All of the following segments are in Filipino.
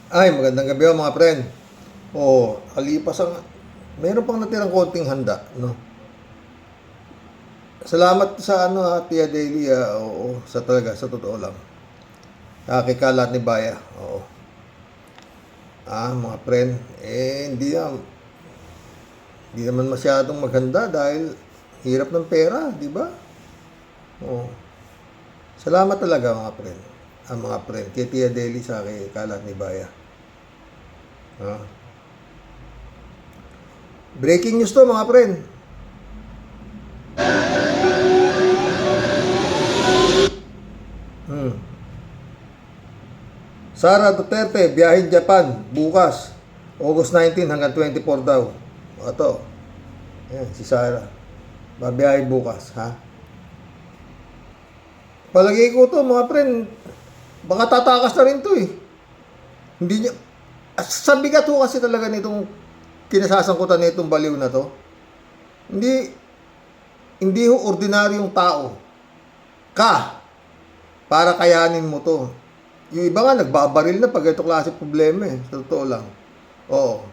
Ay, magandang gabi mga friend. Kalipas ang... Meron pang natirang konting handa, no? Salamat sa Tia Daily, sa talaga, sa totoo lang. Kay Kalat ni Baya, oo. Mga friend, hindi naman masyadong maganda dahil hirap ng pera, di ba? Oo. Salamat talaga mga friend. Mga friend, kay Tia Daily sa kay Kalat ni Baya. Breaking news to mga friend. Sara Duterte, biyahin Japan, bukas. August 19 hanggang 24 daw. Ito. Ayan, si Sara. Babiyahin bukas, ha? Palagay ko to mga friend, baka tatakas na rin to eh. Hindi niya, sa bigat ho kasi talaga nitong kinasasangkutan nitong baliw na to. Hindi ho ordinaryong tao para kayanin mo to. Yung iba nga nagbabaril na pag ito klase problema eh. Sa totoo lang. Oo.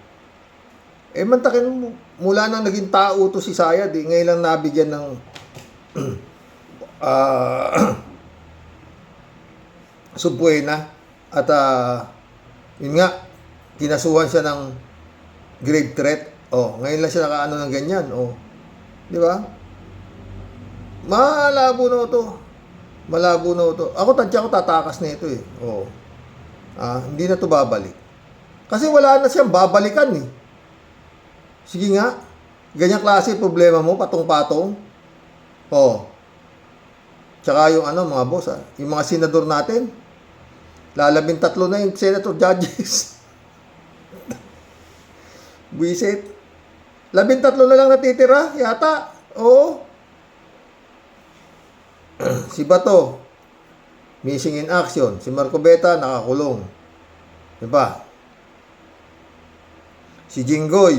Mantakin mo, mula nang naging tao to si Sayad eh, ngayon lang nabigyan ng subbuena at yun nga, kinasuhan siya ng grave threat. Ngayon lang siya nakaano ng ganyan. Di ba? Malabo na to. Ako tadya ko tatakas na ito eh. Hindi na to babalik. Kasi wala na siyang babalikan eh. Sige nga. Ganyang klase problema mo, patong-patong. Tsaka yung mga boss yung mga senador natin. Lalabing 3 na yung senator judges. Buisit. 13 na lang natitira, yata. Oo. Si Bato, missing in action. Si Marco Beta, nakakulong. Diba? Si Jinggoy,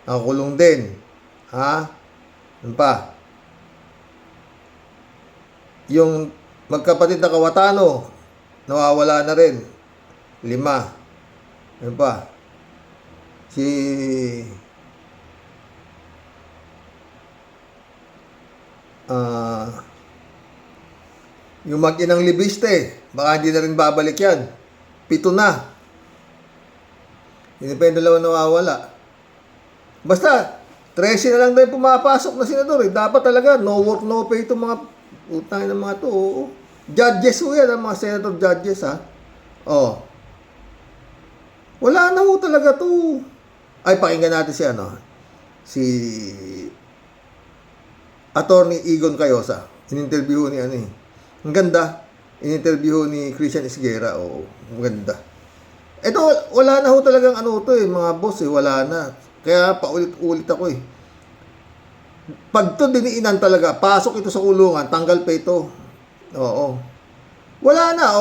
nakakulong din. Ano pa? Yung magkapatid na Kawatano, nawawala na rin. 5. Ano pa? Yung mag-inang libiste, baka hindi na rin babalik yan. 7 na. Hindi pa yung 2 nawawala. Basta, 13 na lang tayo pumapasok na senador. Dapat talaga, no work, no pay itong mga utang ng mga to. Judges ho yan, ang mga senator judges Wala na ho talaga to. Ay, pakinggan natin si Attorney Egon Cayosa. In-interview ni ang ganda. In-interview ni Christian Esguera. Ang ganda. Ito, wala na ho talagang mga boss wala na. Kaya paulit-ulit ako eh. Pag to diniinan talaga, pasok ito sa kulungan, tanggal pa ito. Wala na.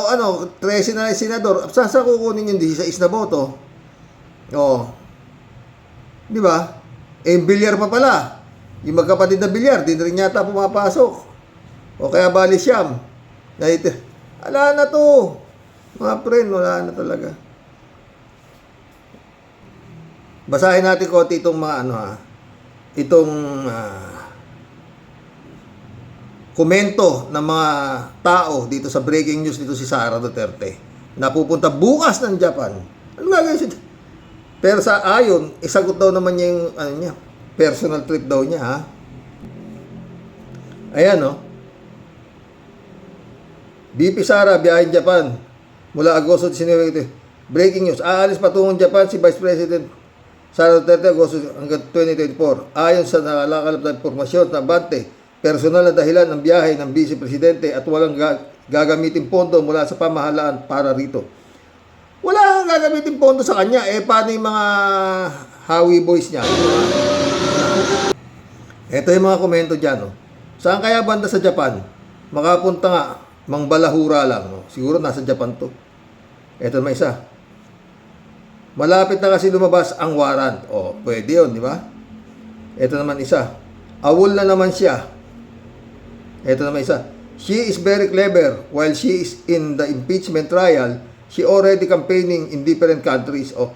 13 na yung senador. Saan kukunin yung 16 na boto? Di ba? Bilyar pa pala. Yung magkapatid na bilyar, di rin yata pumapasok. Kaya bali siyam. Wala na to. Mga friend, wala na talaga. Basahin natin konti itong mga komento ng mga tao dito sa breaking news dito si Sara Duterte. Napupunta bukas ng Japan. Ano gagawin siya? Pero sa ayon, isagot daw naman niya yung niya, personal trip daw niya Ayan BP Sara, biyahin Japan. Mula Agosto 19. Breaking news. Aalis patungong Japan si Vice President Sara Duterte Agosto hanggang 2024. Ayon sa nalakalap na impormasyon na bante, personal na dahilan ng biyahe ng Vice Presidente at walang gagamitin pondo mula sa pamahalaan para rito. Wala kang gagamitin pondo sa kanya. Paano yung mga Hawi boys niya? Ito yung mga komento dyan. Saan kaya banda sa Japan? Makapunta nga. Mangbalahura lang. Siguro nasa Japan to. Ito may isa. Malapit na kasi lumabas ang warrant. Pwede yun, di ba? Ito naman isa. Awol na naman siya. Ito naman isa. She is very clever. While she is in the impeachment trial, She already campaigning in different countries. Oh,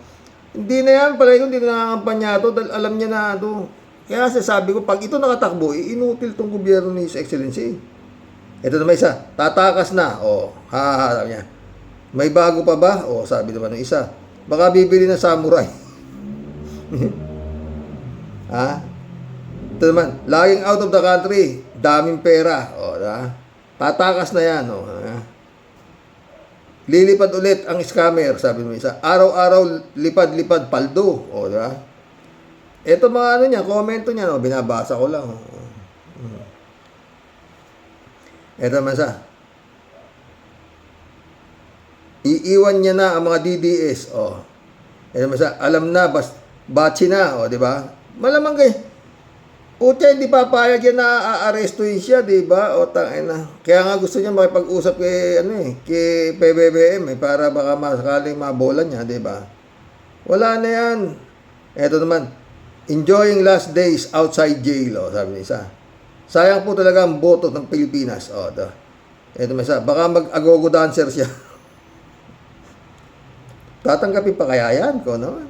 hindi na yan, pala hindi na nangangampanya to dahil alam niya na to. Kaya sabi ko, pag ito nakatakbo, inutil tong gobyerno ni His Excellency. Ito naman isa, tatakas na. Oh, sabi niya. May bago pa ba? Oh, sabi naman ng isa. Baka bibili ng samurai. Ha? Ito naman, laging out of the country, daming pera. Oh, tatakas na yan. Oh, lilipad ulit ang scammer, sabi mo isa. Araw-araw, lipad-lipad, paldo. O, diba? Ito mga ano niya, komento niya, no? Binabasa ko lang. Ito naman sa. Iiwan niya na ang mga DDS. O. Ito naman sa, alam na, batsi na. O, diba? Malamang kayo. Pucha, hindi papayag yan na aarestuin siya, di ba? O tangina. Kaya nga gusto niya makipag-usap kay kay PBBM para baka masakaling mabola niya, di ba? Wala na yan. Eto naman, enjoying last days outside jail, o, sabi ni isa. Sayang po talaga ang boto ng Pilipinas. O, ito. Eto naman isa, baka mag-agogo dancer siya. Tatanggapin pa kaya yan ko, no?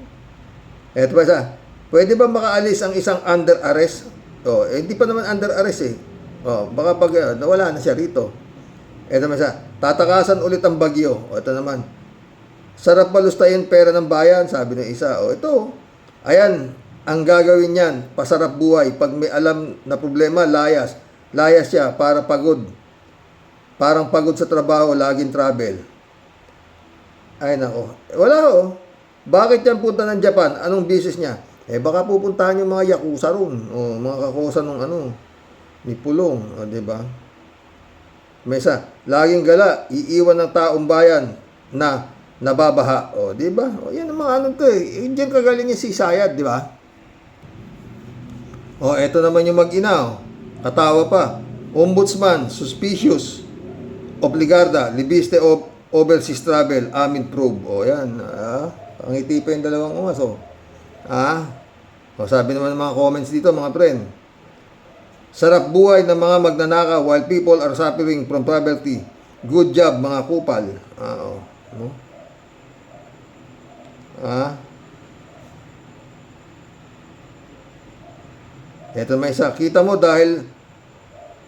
Eto pa isa, pwede ba makaalis ang isang under arrest? Oh, hindi pa naman under arrest eh. Oh, baka pag nawala na siya rito. Ito naman siya, tatakasan ulit ang bagyo. O, ito naman. Sarap balustayin pera ng bayan, sabi ng isa. O, ito. Ayan, ang gagawin niyan, pasarap buhay. Pag may alam na problema, layas. Layas siya para pagod. Parang pagod sa trabaho, laging travel. Ay, nako. Wala oh. Bakit yan punta ng Japan? Anong business niya? Baka pupuntahan yung mga yakuza ron. O, mga kakosa nung ni Pulong. O, diba? May isa, laging gala, iiwan ng taong bayan na nababaha. O, diba? O, yan ang mga to eh. Diyan kagaling niya si Sayad, diba? O, eto naman yung mag-ina. O. Katawa pa. Ombudsman, suspicious of Ligarda, libiste of overseas travel, amin probe. O, yan. Ang iti pa yung dalawang umas. O. O, sabi naman ng mga comments dito, mga friend. Sarap buhay ng mga magnanakaw while people are suffering from poverty. Good job, mga kupal. No? Ito may isa. Kita mo dahil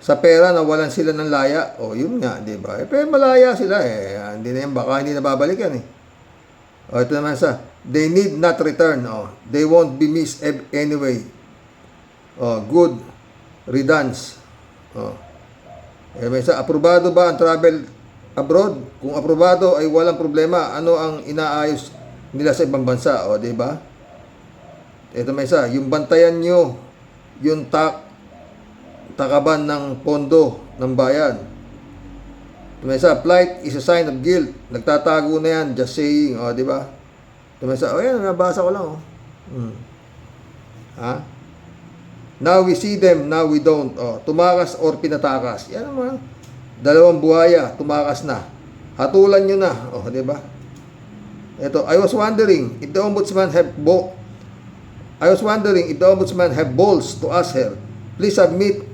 sa pera nawalan sila ng laya. O, yun nga, di ba? Pero malaya sila eh. Hindi na yan, baka hindi na babalikan eh. O, ito naman sa, they need not return. O, they won't be missed anyway. O, good riddance. O, may sa, aprobado ba ang travel abroad? Kung aprobado ay walang problema. Ano ang inaayos nila sa ibang bansa? O, diba? Ito may sa, yung bantayan nyo, yung takaban ng pondo ng bayan. May sa, flight is a sign of guilt. Nagtatago na yan, just saying. O, di ba? May sa, yan, nabasa ko lang. Now we see them, now we don't. O, tumakas or pinatakas. Yan naman. Dalawang buhaya, tumakas na. Hatulan nyo na. O, di ba? Ito, I was wondering if the ombudsman have balls to ask her, please submit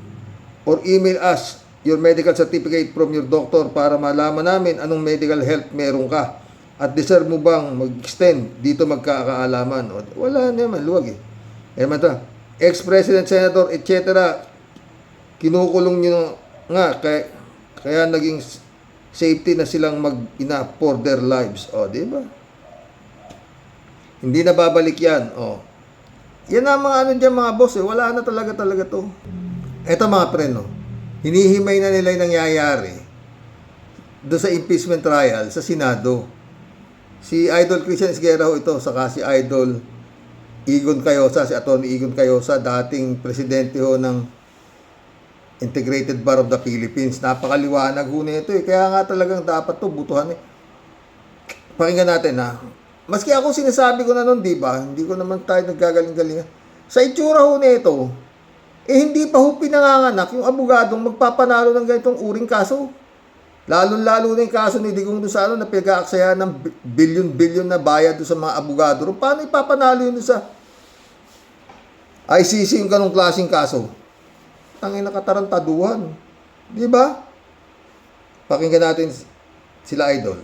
or email us your medical certificate from your doctor para malaman namin anong medical health meron ka. At deserve mo bang mag-extend dito magkakaalaman? Wala naman, luwag eh. Ex-president, senator, etc. Kinukulong nyo nga, kaya naging safety na silang mag-ina for their lives. O, di ba? Hindi na babalik yan. O. Yan ang mga dyan mga boss eh. Wala na talaga to. Eto mga preno. Hinihimay na nila yung nangyayari doon sa impeachment trial sa Senado. Si Idol Christian Esguerra ito, saka si Idol Igon Cayosa, si Atty. Igon Cayosa, dating presidente ng Integrated Bar of the Philippines. Napakaliwanag ho nito eh. Kaya nga talagang dapat to butuhan eh. Pakinggan natin Maski ako sinasabi ko na nun, di ba? Hindi ko naman tayo naggagaling-galingan. Sa itsura ho nito, hindi pa ho pinanganganak yung abogadong magpapanalo ng ganitong uring kaso. Lalo-lalo na yung kaso ni Digong doon sa na pinag-aaksayahan ng bilyon-bilyon na bayad doon sa mga abogado. Paano ipapanalo yun doon sa ICC yung ganong klaseng kaso? Tangin na katarantaduhan. Di ba? Pakinggan natin sila Idol.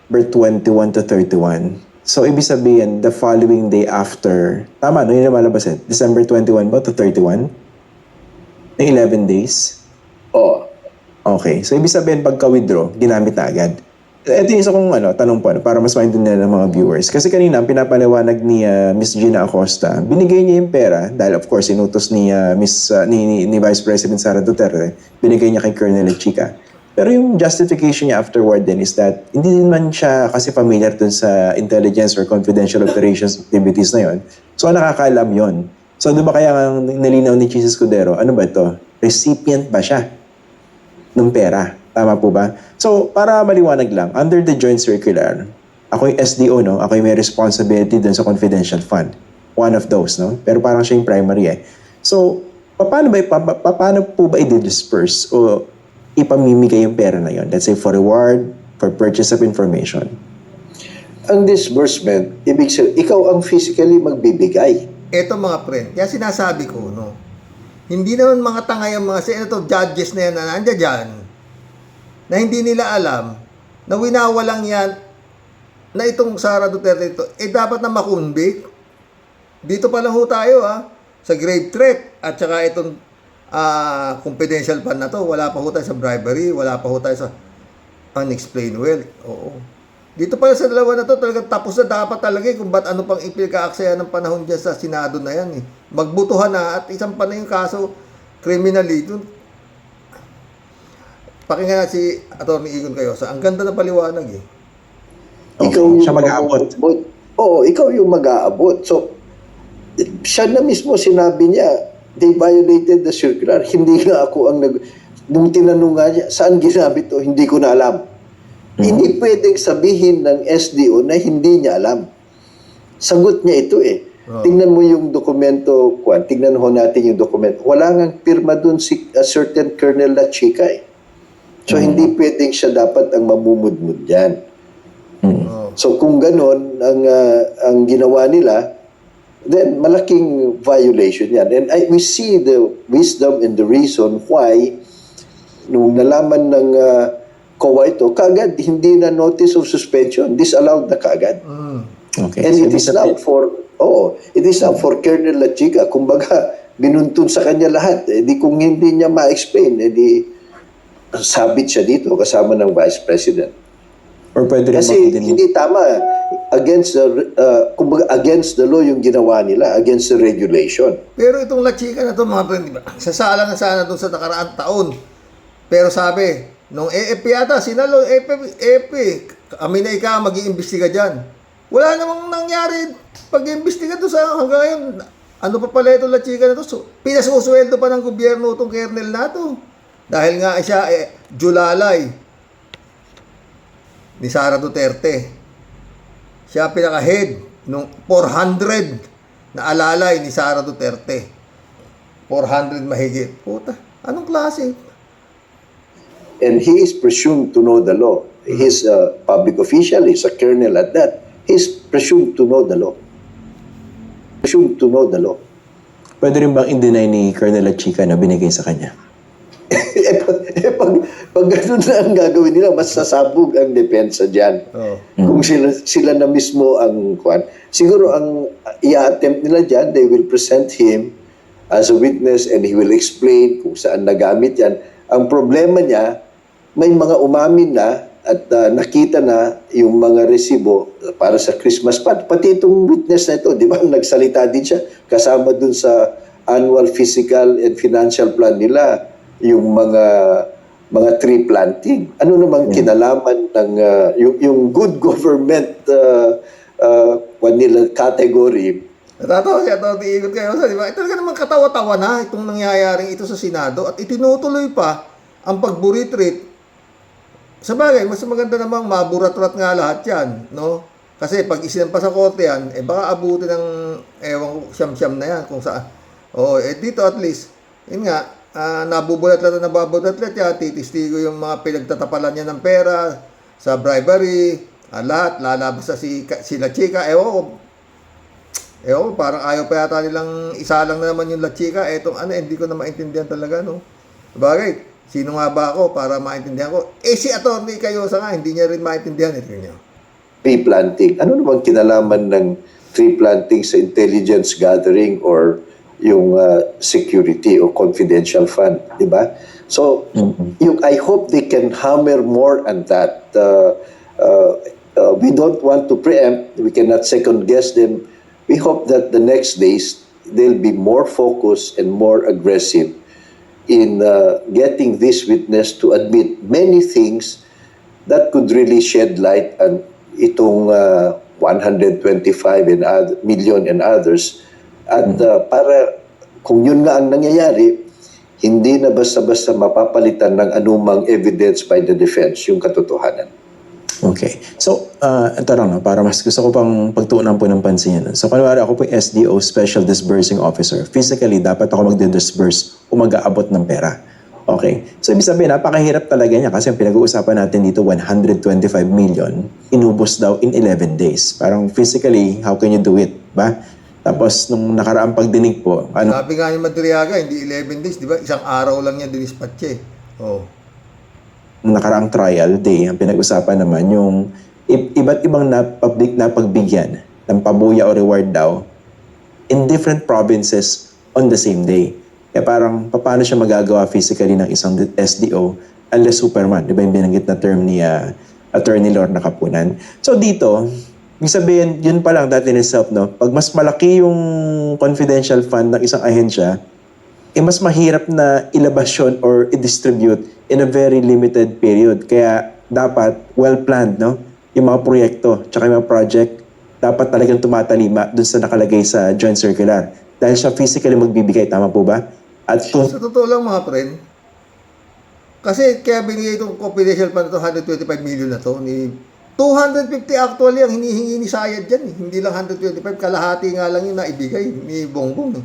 December 21 to 31. So, ibig sabihin, the following day after, tama, no? Yun yung malabas eh. December 21 ba to 31? Yung 11 days? Oh, Okay. So, ibig sabihin, pagka-withdraw, ginamit na agad. Ito yung isa kong tanong po, para mas maintindihan ng mga viewers. Kasi kanina, ang pinapaliwanag ni Miss Gina Acosta, binigay niya yung pera, dahil of course, inutos ni, ni Vice President Sara Duterte, binigay niya kay Colonel Chica. Pero yung justification niya afterward din is that hindi din man siya kasi familiar dun sa intelligence or confidential operations activities na yon. So, nakakaalam yon. So, di ba kaya nga nalinaw ni Chis Escudero, ano ba ito? Recipient ba siya ng pera? Tama po ba? So, para maliwanag lang, under the joint circular, ako yung SDO, no? Ako yung may responsibility dun sa confidential fund. One of those, no? Pero parang siya yung primary eh. So, paano po ba i-disperse o ipamimigay yung pera na yon? Let's say for reward, for purchase of information. ang disbursement, ibig sabihin, ikaw ang physically magbibigay. Eto mga friend, kaya sinasabi ko, no, hindi naman mga tanga yung mga senator, judges na yan na nandiyan dyan, na hindi nila alam na winawalang yan na itong Sara Duterte ito, dapat na makunbik. Dito pa lang ho tayo sa grave threat at saka itong confidential fund na to, wala pa ho tayo sa bribery, wala pa ho tayo sa unexplained wealth. Oo. Dito pala sa dalawa na to, talagang tapos na dapat talaga kung ba't ano pang ipinagkaaksaya ng panahon dyan sa Senado na yan Magbutuhan na at isang pa na yung kaso criminally. Pakinggan na si Atty. Igon Cayosa. Ang ganda ng paliwanag Okay. Ikaw yung Siya mag-aabot. Oo, ikaw yung mag-aabot. So, siya na mismo sinabi niya, they violated the circular. Hindi nga ako ang nung tinanong nga niya, saan ginamit to? Hindi ko na alam. Hindi pwedeng sabihin ng SDO na hindi niya alam. Sagot niya ito Tingnan mo yung dokumento, Juan. Tingnan ho natin yung dokumento. Wala ngang pirma dun si a certain Colonel La Chica So, hindi pwedeng siya dapat ang mamumudmud dyan. So, kung ganon ang ginawa nila, then malaking violation yan. And we see the wisdom and the reason why nung nalaman ng COA ito, kagad hindi na notice of suspension, disallowed na kagad. Okay. And So, it is now for Colonel La Chica. Kumbaga, binuntun sa kanya lahat. Di kung hindi niya ma-explain, di sabit siya dito kasama ng Vice President. Or pwede rin Kasi hindi tama. Against the law yung ginawa nila, against the regulation. Pero itong La Chica na to mga friend, diba? Sasala na sana doon sa nakaraang taon. Pero sabi, nung AFP ata, sinalo, AFP, kami na mag-iimbestiga dyan. Wala namang nangyari pag-iimbestiga doon sa hanggang ngayon. Ano pa pala itong La Chica na to? So, pinasusweldo pa ng gobyerno itong kernel na to. Dahil nga siya, Julalay ni Sara Duterte. Siya pinaka-head nung 400 na alalay ni Sara Duterte. 400 mahigit. Puta, anong klase? And he is presumed to know the law. He's a public official, he's a colonel at that. He's presumed to know the law. Presumed to know the law. Pwede rin bang in-deny ni Colonel La Chica na binigay sa kanya? Pag ganun na ang gagawin nila, mas sasabog ang depensa dyan. Kung sila na mismo ang kwan. Siguro ang i-attempt nila dyan, they will present him as a witness and he will explain kung saan nagamit yan. Ang problema niya, may mga umamin na at nakita na yung mga resibo para sa Christmas pati itong witness na ito, di ba? Nagsalita din siya kasama dun sa annual physical and financial plan nila, yung mga tree planting. Ano namang kinalaman ng yung good government nila category. Natatawa siya, iikot kayo. Di ba? Ito talaga naman katawa-tawa na itong nangyayaring ito sa Senado at itinutuloy pa ang pagburitrit. Sa bagay, mas maganda namang maburat-rat nga lahat yan, no? Kasi pag isinampa sa korte yan, baka abutin ng ewan ko, siyam-siyam na yan kung saan. Dito at least, yun nga, nabubulat-lat na nababulat-lat yan, titistigo yung mga pinagtatapalan niya ng pera, sa bribery, lahat, lalabas sa si La Chica, ewan ko, parang ayaw pa yata nilang isalang na naman yung La Chica, hindi ko na maintindihan talaga, no? Bagay, sino nga ba ako para maintindihan ko? Si Atty. Cayosa nga, hindi niya rin maintindihan. Ito niya. tree planting. Ano namang kinalaman ng tree planting sa intelligence gathering or yung security o confidential fund, di ba? So, I hope they can hammer more on that. We don't want to preempt. We cannot second guess them. We hope that the next days, they'll be more focused and more aggressive in getting this witness to admit many things that could really shed light on itong 125 million and others. At para kung yun nga ang nangyayari, hindi na basta-basta mapapalitan ng anumang evidence by the defense yung katotohanan. Okay. So, ito lang, no, para mas gusto ko pang pagtuunan po ng pansin yan. So, kunwari ako po yung SDO, Special Disbursing Officer. Physically, dapat ako magdi-disburse o mag-aabot ng pera. Okay. So, ibig sabihin, napakahirap talaga niya kasi ang pinag-uusapan natin dito, 125 million, inubos daw in 11 days. Parang physically, how can you do it? Ba? Tapos, nung nakaraang pagdinig po, Sabi nga ni Madriaga, hindi 11 days, di ba? Isang araw lang yan dinispatche. Oh. nung nakaraang trial day, ang pinag-usapan naman yung iba't ibang napagbigyan ng pabuya o reward daw in different provinces on the same day. Kaya parang paano siya magagawa physically ng isang SDO unless Superman, di ba yung binanggit na term ni Attorney Lorna Kapunan. So dito, ibig sabihin, yun pa lang that in itself, no? Pag mas malaki yung confidential fund ng isang ahensya, mas mahirap na ilabas yun or i-distribute in a very limited period. Kaya dapat well-planned, no? Yung mga proyekto, tsaka yung mga project, dapat talagang tumatalima dun sa nakalagay sa joint circular. Dahil siya physically magbibigay, tama po ba? At kung Sa totoo lang mga friend, kasi kaya binigay itong confidential fund na 125 million na to, ni 250 actually ang hinihingi ni Sayad dyan. Hindi lang 125, kalahati nga lang yung naibigay ni Bongbong.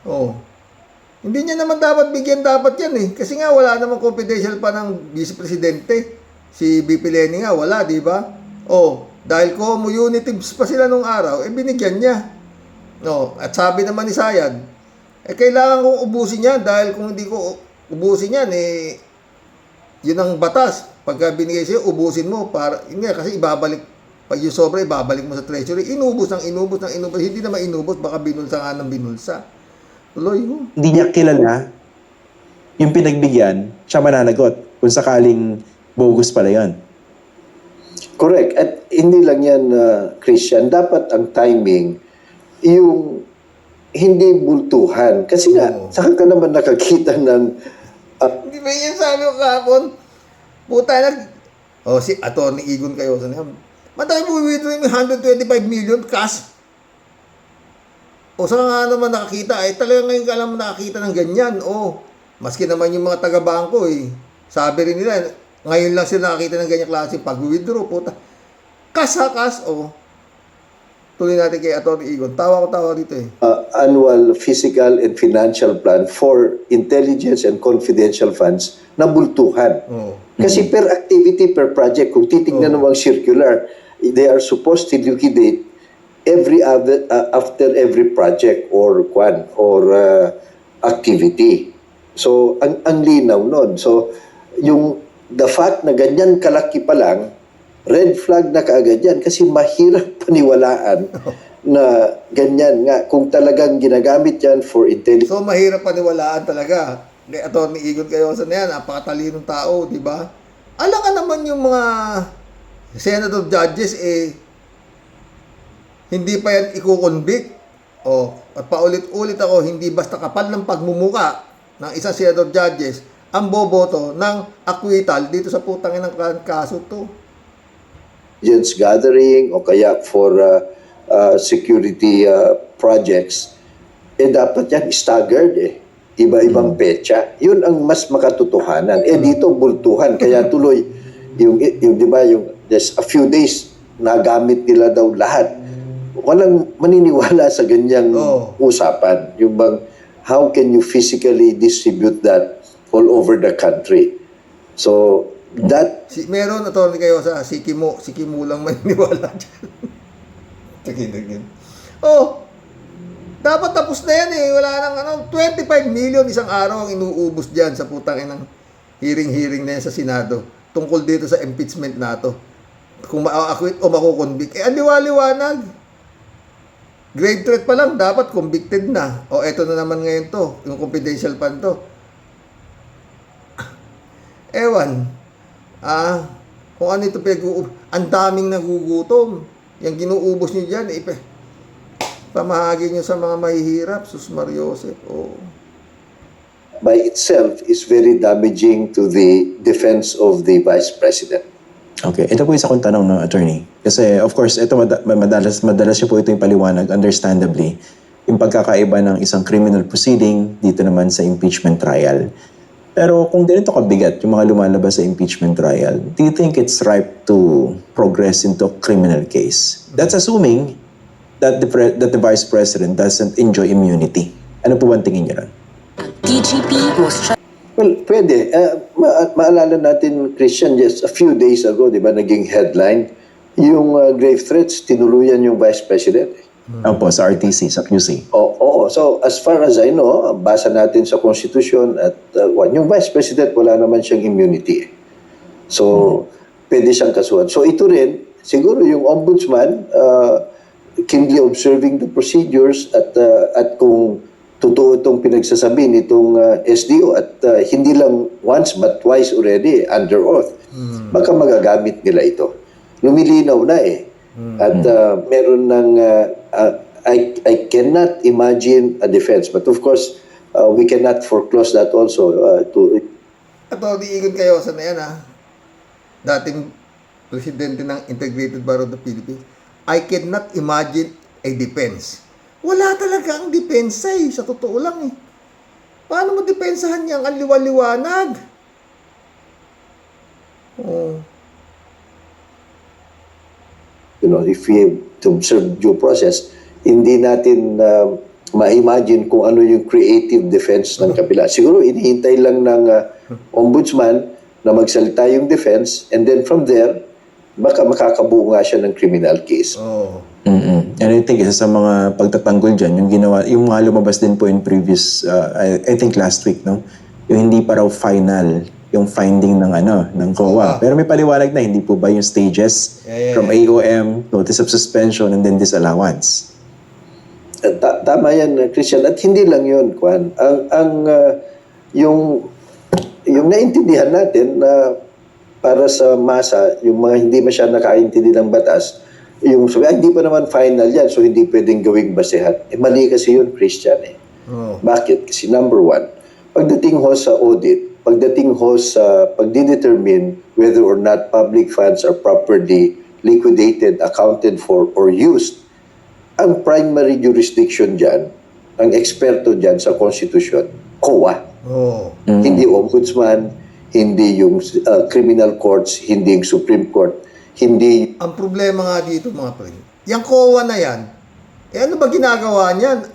Oh. Hindi niya naman dapat bigyan dapat yan eh. Kasi nga wala namang confidential pa ng Vice Presidente. Si BP Lenny nga wala, di ba? Oh, dahil communitives pa sila nung araw, binigyan niya. No, at sabi naman ni Sayad, kailangan kong ubusin yan dahil kung hindi ko ubusin yan, yun ang batas. Pagka binigay sa'yo, ubusin mo. Yun nga, kasi ibabalik, pag yung sobra, ibabalik mo sa treasury. Inubos, hindi na mainubos, baka binulsa nga ng binulsa. Tuloy mo. hindi niya kilala yung pinagbigyan, siya mananagot kung sakaling bogus pala yun. Correct. At hindi lang yan, Christian. Dapat ang timing, yung hindi bultuhan. Kasi nga, Oo. saan ka naman nakakita ng... Hindi ba yan sabi ko kahapon? Puta na. Si Atty. Igon kayo. Mataki mo withdraw yung 125 million cash. Saan nga naman nakakita? Talagang ngayon ka alam nakakita ng ganyan. Maski naman yung mga taga-bangko sabi rin nila, ngayon lang sila nakakita ng ganyang klase pag-withdraw. Puta. Cash ha, cash. Tuloy natin kay Atty. Igon. Tawa dito annual physical and financial plan for intelligence and confidential funds na bultuhan. Kasi per activity, per project, kung titignan mo ang circular, they are supposed to liquidate after every project or activity. So, ang linaw nun. So, the fact na ganyan kalaki pa lang, red flag na kaagad yan kasi mahirap paniwalaan na ganyan nga. Kung talagang ginagamit yan for intelligence. So, mahirap paniwalaan talaga. Kay Atty. Igon Cayosa na yan, napakatalinong tao, di ba? Alangan naman yung mga senator judges, hindi pa yan iko-convict. At paulit-ulit ako, hindi basta kapal ng pagmumuka ng isang senator judges ang boboto ng acquittal dito sa putang ng kaso to. Gathering o kaya for security projects, dapat yan staggered iba-ibang petsa. Yun ang mas makatotohanan. Dito bultuhan, kaya tuloy yung di ba, yung just a few days nagamit nila daw lahat. Walang maniniwala sa ganyang usapan. Yung bang, how can you physically distribute that all over the country? So, that... Meron, Atty. Cayosa, si Kimo lang maniniwala dyan. Tagin. Dapat tapos na yan Wala nang 25 million isang araw ang inuubos dyan sa putang ng hearing na yan sa Senado tungkol dito sa impeachment na to. kung ma-acquit o makukonvict. Ang liwa-liwanag. Grave threat pa lang, dapat convicted na. O eto na naman ngayon to, yung confidential fund to. Ewan. Kung ano ito ang daming nagugutom. Yung ginuubos nyo dyan, pamahagi nyo sa mga mahihirap, Sus Mariosep. By itself is very damaging to the defense of the Vice President. Okay, ito po isa kong tanong ng attorney. Kasi of course, ito madalas siya po ito yung paliwanag, understandably, yung pagkakaiba ng isang criminal proceeding dito naman sa impeachment trial. Pero kung ganito kabigat yung mga lumalabas sa impeachment trial, do you think it's ripe to progress into a criminal case? That's assuming that the Vice President doesn't enjoy immunity. Ano po ba ang tingin niyo ron? DGP was Well, pwede. Maalala natin, Christian, just a few days ago, di ba, naging headline, yung grave threats, tinuluyan yung Vice President. Opo, sa RTC, sa QC. Oo. So, as far as I know, basa natin sa Constitution at yung Vice President, wala naman siyang immunity. So, pwede siyang kasuhan. So, ito rin, siguro yung Ombudsman, keenly observing the procedures at kung totoo itong pinagsasabi nitong SDO at hindi lang once but twice already under oath, baka magagamit nila ito. Lumilinaw na eh. At meron ng, I cannot imagine a defense. But of course, we cannot foreclose that also. Ito, diigon kayo sa na yan dating presidente ng Integrated Bar of the Philippines. I cannot imagine a defense. Wala talaga ang depensa sa totoo lang Paano mo depensahan niyang ang liwa-liwanag? You know, if we have to observe due process, hindi natin ma-imagine kung ano yung creative defense ng kapila. Siguro, inihintay lang ng ombudsman na magsalita yung defense and then from there, baka makakabuo nga siya ng criminal case. And I think isa sa mga pagtatanggol dyan, yung mga lumabas din po in previous, I think last week, no? Yung hindi pa raw final, yung finding ng COA. Pero may paliwanag na, hindi po ba yung stages from AOM, notice of suspension, and then disallowance? Tama yan, Christian. At hindi lang yun, Juan. Yung naintindihan natin na para sa masa, yung mga hindi masyadong nakaintindi ng batas, yung sabi, hindi pa naman final yan, so hindi pwedeng gawing basehan. Mali kasi yun, Christian. Bakit? Kasi number one, pagdating ho sa audit, pagdating ho sa pagdidetermine whether or not public funds are properly liquidated, accounted for, or used, ang primary jurisdiction dyan, ang eksperto dyan sa Constitution, COA. Hindi ombudsman, hindi yung criminal courts, hindi yung Supreme Court, hindi. Ang problema nga dito mga friend, yung COA na yan, ano ba ginagawa niyan?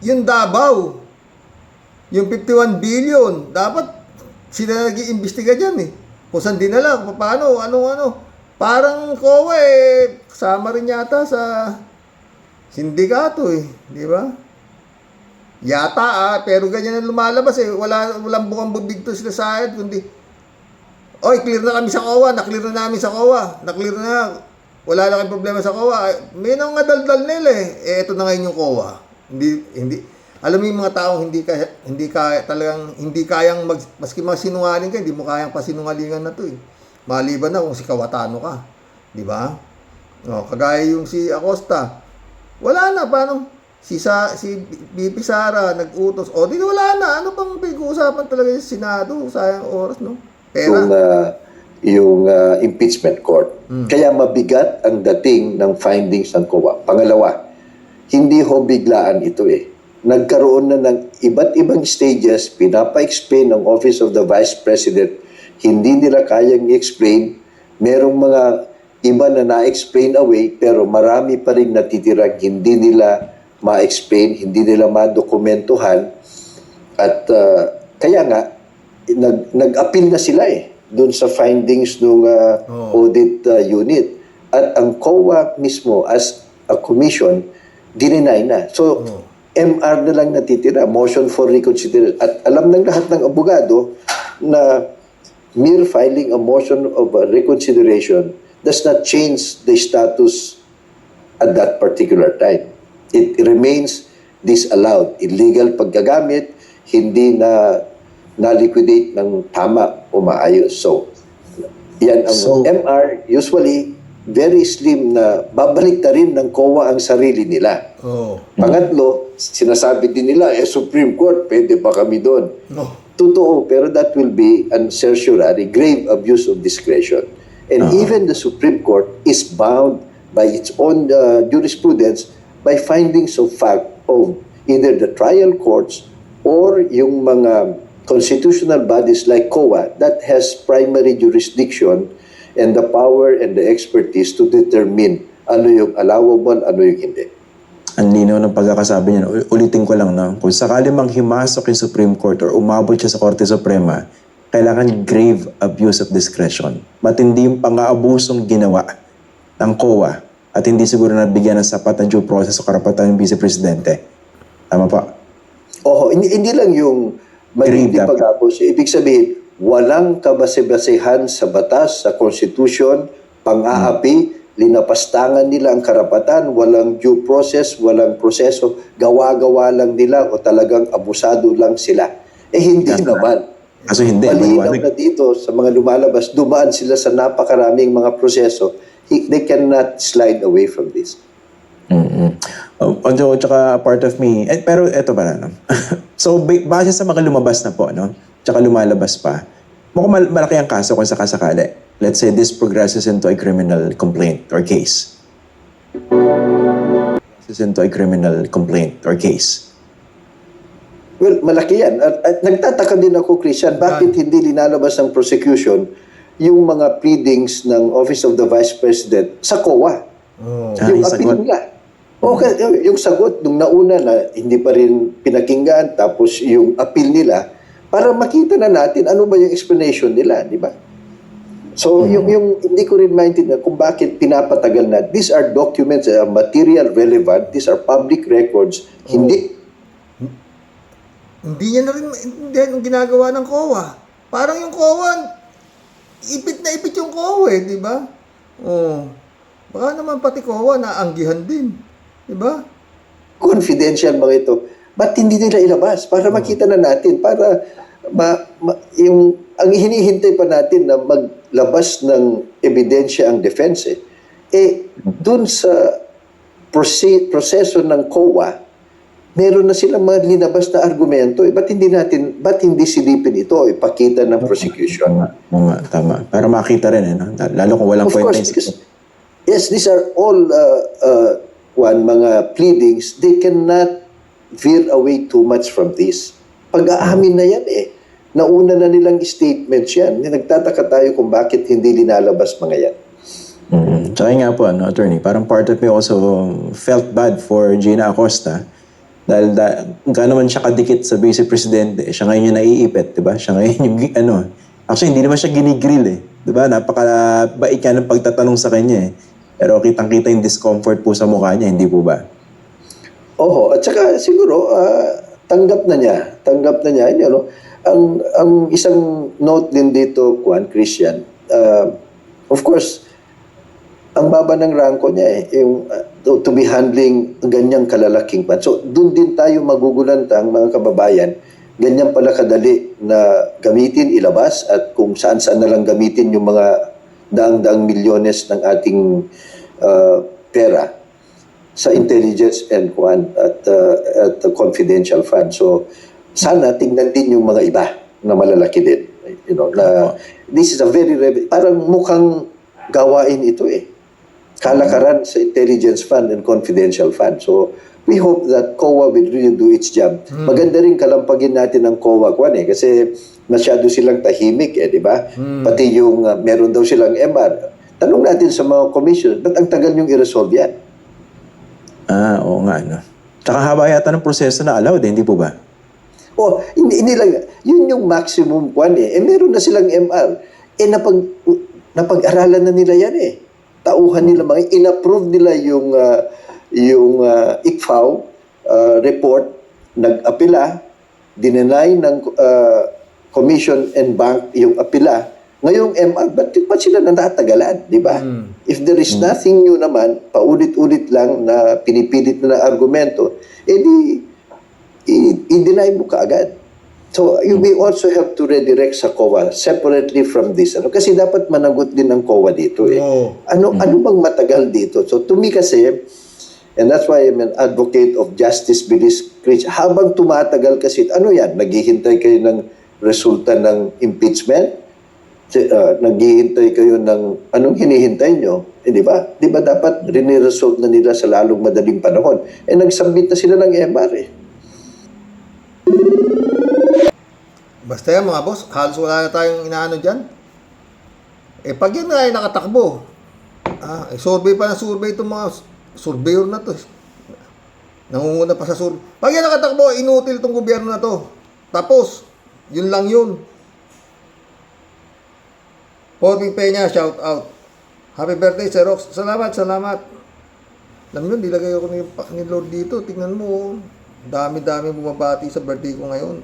Yung Davao, yung 51 billion, dapat sila nag-iimbestiga dyan Kung saan dinala, kung paano, ano. Parang COA kasama rin yata sa sindikato di ba? Yata pero ganyan ang lumalabas walang bukang bubig to sila sa akin, kundi clear na kami sa COA, na-clear na namin sa COA, na-clear na, wala lang kayong problema sa COA. May nang daldal nila ito na ngayon yung COA. Hindi, alam mo yung mga taong hindi kayang maski masinungaling ka, hindi mo kayang pasinungalingan na to Maliban na kung si Kawatano ka. Di ba? Kagaya yung si Acosta. Wala na, paano? Si BP Sara nag-utos. Dito wala na. Ano pang pag-uusapan talaga sa Senado? Sayang oras, no? Pera. Yung impeachment court. Kaya mabigat ang dating ng findings ng COA. Pangalawa, hindi ho biglaan ito Nagkaroon na ng iba't ibang stages, pinapa-explain ng Office of the Vice President, hindi nila kayang i-explain. Merong mga iba na na-explain away, pero marami pa rin natitirang hindi nila ma-explain, hindi nila ma-dokumentuhan. At kaya nga, nag-appeal na sila doon sa findings ng audit unit. At ang COA mismo as a commission, dininay na. So, MR na lang natitira, motion for reconsideration. At alam ng lahat ng abogado na mere filing a motion of reconsideration does not change the status at that particular time. It remains disallowed. Illegal paggagamit, hindi na liquidate ng tama o maayos. So, yan ang So- MR, usually, very slim na babalik na rin ng COA ang sarili nila. Oh. Pangatlo, sinasabi din nila, Supreme Court, pwede ba kami doon? No. Totoo, pero that will be an certiorari, grave abuse of discretion. And even the Supreme Court is bound by its own jurisprudence by findings of fact of either the trial courts or yung mga constitutional bodies like COA that has primary jurisdiction and the power and the expertise to determine ano yung allowable, ano yung hindi. Ang linaw ng pagkakasabi niya. Ulitin ko lang, no? Kung sakali mang himasok yung Supreme Court or umabot siya sa Korte Suprema, kailangan grave abuse of discretion. Matindi yung pang-aabusong ginawa ng COA at hindi siguro nabigyan ng sapat na due process o karapatan ng Vice Presidente. Tama pa? Oo, hindi lang yung Grave hindi dapat. pag-abos. Ibig sabihin, walang kabase-basehan sa batas, sa konstitusyon, pang-aapi, linapastangan nila ang karapatan, walang due process, walang proseso, gawa-gawa lang nila o talagang abusado lang sila. Hindi naman. Kaso hindi. Malinaw maliwanag. na dito sa mga lumalabas, dumaan sila sa napakaraming mga proseso. They cannot slide away from this. So, tsaka part of me, pero eto pala, no? So, base sa mga lumabas na po, no? Tsaka lumalabas pa, mukhang malaki ang kaso kung sakasakali. Let's say this progresses into a criminal complaint or case. Into a criminal complaint or case. Well, malaki yan. At nagtataka din ako, Christian, bakit hindi linalabas ng prosecution yung mga pleadings ng Office of the Vice President sa COA? Oh. Yung Yung appeal sagot. nila. Okay, yung sagot nung nauna na hindi pa rin pinakinggan, tapos yung appeal nila, para makita na natin ano ba yung explanation nila, di ba? So, yung hindi ko rin maintindihan kung bakit pinapatagal na. These are documents that are material relevant, these are public records, hindi. Hindi niya na rin maintindihan yung ginagawa ng COA. Parang yung COA, ipit na ipit yung COA, di ba? Oh. Baka naman pati COA naanggihan din. Di ba? Confidential mga ito. Ba't hindi nila ilabas? Para makita na natin, para yung ang hinihintay pa natin na maglabas ng ebidensya ang defense dun sa proseso ng COA, meron na silang mga linabas na argumento. Ba't hindi silipin ito, ipakita ng prosecution? Tama. Para makita rin, no? Lalo kung walang Of course, kwenta. because, yes, these are all mga pleadings. They cannot veer away too much from this. Pag-aamin na yan nauna na nilang statements yan. Nagtataka tayo kung bakit hindi linalabas mga yan. Tsaka nga po, attorney, parang part of me also felt bad for Gina Acosta dahil gaano man siya kadikit sa Vice Presidente, siya ngayon yung naiipit, di ba? Siya ngayon yung, actually, hindi naman siya ginigrill di ba? Napakabait ka ng pagtatanong sa kanya Pero kitang-kita yung discomfort po sa mukha niya, hindi po ba? Oo, at saka siguro, tanggap na niya, ang isang note din dito, Christian, of course, ang baba ng ranko niya yung to be handling ganyang kalalaking pan. So, doon din tayo magugulantang, mga kababayan, ganyan pala kadali na gamitin, ilabas, at kung saan-saan na lang gamitin yung mga daang-daang milyones ng ating pera sa intelligence and at confidential fund. So, sana tingnan din yung mga iba na malalaki din. Na this is a very parang mukhang gawain ito kalakaran sa intelligence fund and confidential fund. So, we hope that COA will really do its job. Maganda rin kalampagin natin ang COA kasi masyado silang tahimik di ba? Pati yung meron daw silang MR. Tanong natin sa mga commission, ba't ang tagal niyong i-resolve yan? Oo nga, Tsaka haba yata ng proseso na allowed, hindi po ba? Hindi lang. Yun yung maximum meron na silang MR. Napag-aralan na nila yan Tauhan nila in-approve nila yung ICFAO report, nag-apila, dinenay ng Commission and Bank yung apila, Ngayong MR, ba't sila natatagalan, di ba? If there is nothing new naman, paulit-ulit lang na pinipilit na argumento, edi i-deny mo kaagad. So, you may also have to redirect sa COA separately from this. Kasi dapat managot din ng COA dito. Ano bang matagal dito? So, to me kasi, and that's why I'm an advocate of justice bilis preach. Habang tumatagal kasi, ano yan? Naghihintay kayo ng resulta ng impeachment? Naghihintay kayo ng anong hinihintay nyo? Di ba? Di ba dapat rini-resolve na nila sa lalong madaling panahon? Nagsubmit na sila ng MR Basta yan mga boss, halos wala na tayong inaano dyan. Pag yan nga ay nakatakbo, survey pa na survey itong mga surveyor na to. Nangunguna pa sa survey. Pag yan nakatakbo, inutil itong gobyerno na to. Tapos, yun lang yun. Porting Peña, shout out. Happy birthday, Sir Rox. Salamat. Alam nyo, nilagay ako ni Lord dito. Tingnan mo, dami-dami bumabati sa birthday ko ngayon.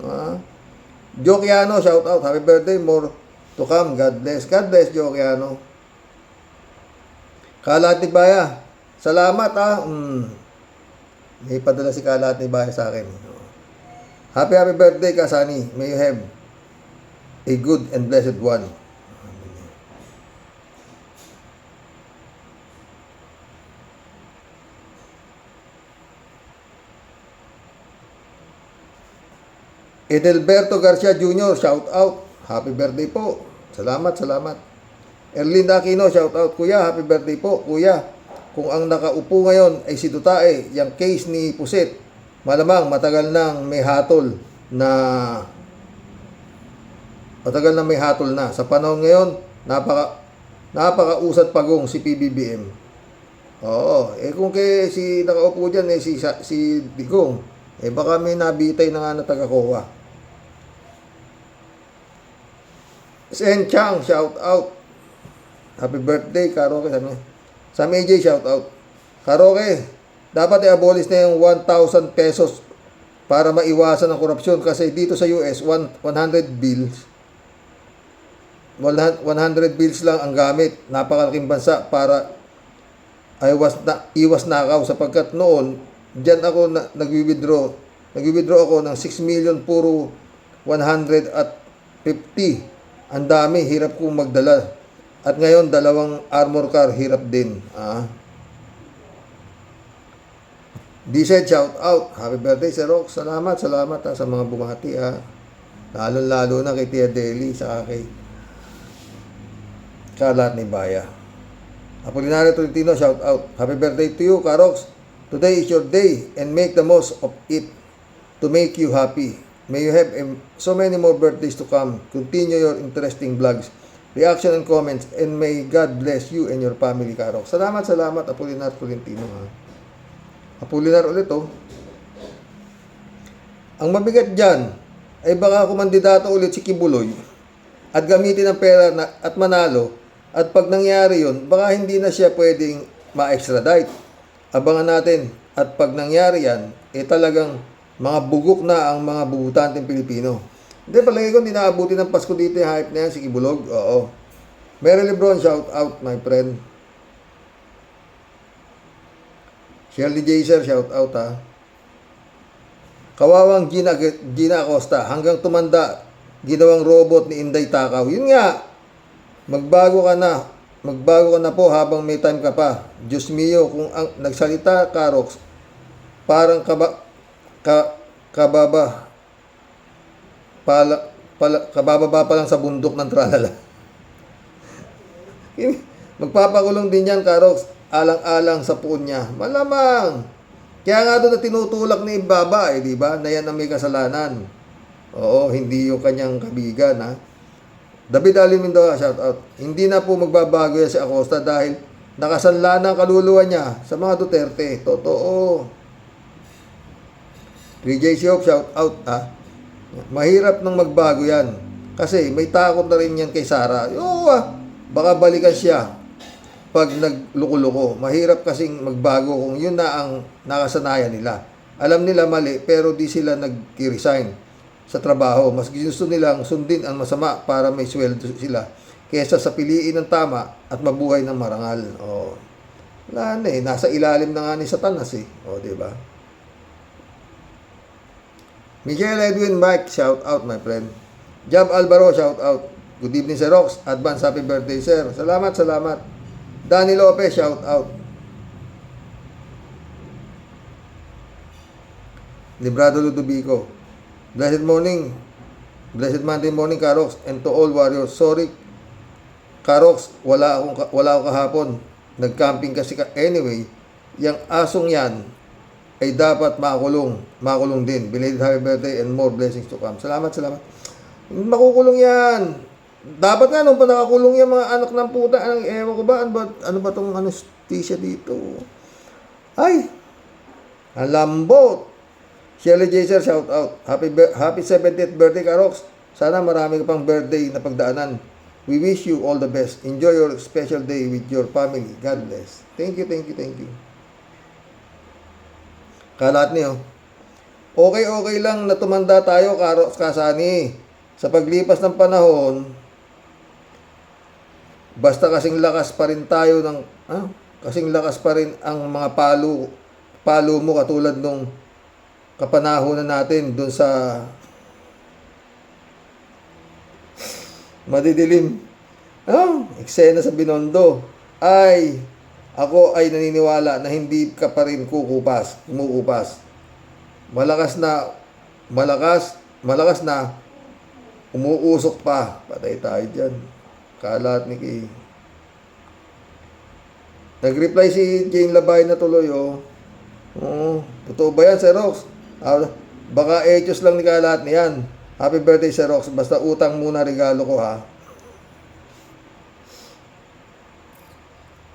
Jokiano, shout out. Happy birthday, more to come. God bless. God bless, Jokiano. Kalat ni Baya, salamat May padala si Kalat ni Baya sa akin. Happy birthday, Kasani. May you have a good and blessed one. Edelberto Garcia Jr., shout out. Happy birthday po. Salamat. Erlinda Aquino, shout out. Kuya, happy birthday po. Kuya, kung ang nakaupo ngayon ay si Dutae, yung case ni Puset, malamang matagal nang may hatol na sa panahon ngayon, napakausat pagong si PBBM. Oo, kung si nakaupo dyan si Digong, baka may nabitay na nga na taga-COA. Sen Chang, shout out. Happy birthday, Karoke. Sam AJ, shout out. Karoke, dapat i-abolish na yung 1,000 pesos para maiwasan ang korupsyon kasi dito sa US, 100 bills. 100 bills lang ang gamit. Napakalaking bansa para iwas nakaw sapagkat noon, diyan ako nag-withdraw ako ng 6 million puro 150. Ang dami, hirap kong magdala. At ngayon, 2 armor car, hirap din. D-Shed, shout out. Happy birthday, Sir Rox. Salamat sa mga bumati. Lalo na kay Tia Deli, sa kay Kalat ni Baya. Apolinario Tolentino, shout out. Happy birthday to you, Karox. Today is your day and make the most of it to make you happy. May you have so many more birthdays to come. Continue your interesting vlogs, reaction and comments, and may God bless you and your family, Karox. Salamat, Apolinar Tolentino. Apolinar ulit, Ang mabigat dyan, ay baka kumandidato ulit si Kibuloy at gamitin ang pera at manalo, at pag nangyari yun, baka hindi na siya pwedeng ma-extradite. Abangan natin, at pag nangyari yan, talagang mga bugok na ang mga bubutanteng Pilipino. Hindi, palagi ko, hindi naabuti ng Pasko dito yung hype na yan, si Kibulog. Oo. Mary Lebron, shout out, my friend. Shirley Jaser, shout out, Kawawang Gina Acosta, hanggang tumanda, ginawang robot ni Inday Takaw. Yun nga, magbago ka na po habang may time ka pa. Diyos mio, kung ang nagsalita, Karox, parang kabababa pa lang sa bundok ng tralala. Magpapakulong din yan, Karox, alang-alang sa puon niya. Malamang. Kaya nga doon na tinutulak ni Baba, di ba? Na yan ang may kasalanan. Oo, hindi yung kanyang kabigan, David Alimindoa, shout out. Hindi na po magbabago yan si Acosta dahil nakasanla na ang kaluluwa niya sa mga Duterte. Totoo. 3J Shop, shout out, Mahirap nang magbago yan. Kasi may takot na rin yan kay Sara. Oo, baka balikan siya pag nagluko-luko. Mahirap kasing magbago kung yun na ang nakasanayan nila. Alam nila mali, pero di sila nag-resign sa trabaho. Mas gusto nilang sundin ang masama para may sweldo sila. kesa sa piliin ng tama at mabuhay ng marangal. O, wala na eh. Nasa ilalim na nga ni Satanas eh. O, di ba? Miguel Edwin Mike, shout out my friend. Jab Alvaro, shout out. Good evening Sir Rox. Advance happy birthday sir. Salamat, salamat. Danny Lopez, shout out. Librado Ludovico. Blessed morning. Blessed Monday morning, Karox. And to all warriors. Sorry, Karox, wala ako kahapon. Nag-camping kasi anyway, yung asong yan ay dapat makulong. Makulong din. Belated happy birthday and more blessings to come. Salamat, salamat. Makukulong yan. Dapat nga nung pa nakakulong yung mga anak ng puta. Ewan ko ba? Ano ba tong anesthesia dito? Ay! Ang lambot! Shelly Jaser, shout out. Happy 70th birthday, Karox. Sana marami ka pang birthday na pagdaanan. We wish you all the best. Enjoy your special day with your family. God bless. Thank you, thank you, thank you. Kalat niyo. Okay lang na tumanda tayo, Karox Kasani. Sa paglipas ng panahon, basta kasing lakas pa rin tayo kasing lakas pa rin ang mga palo mo katulad nung kapanahonan natin dun sa madidilim eksena sa Binondo. Ako ay naniniwala na hindi ka pa rin kumukupas. Malakas na umuusok pa. Patay tayo dyan. Kalat ni Kay. Nag-reply si Jane Labay na tuloy, totoo ba yan, Sir Rox? Baka etos lang ni Kalat niyan. Happy birthday, Sir Rox. Basta utang muna regalo ko, ha?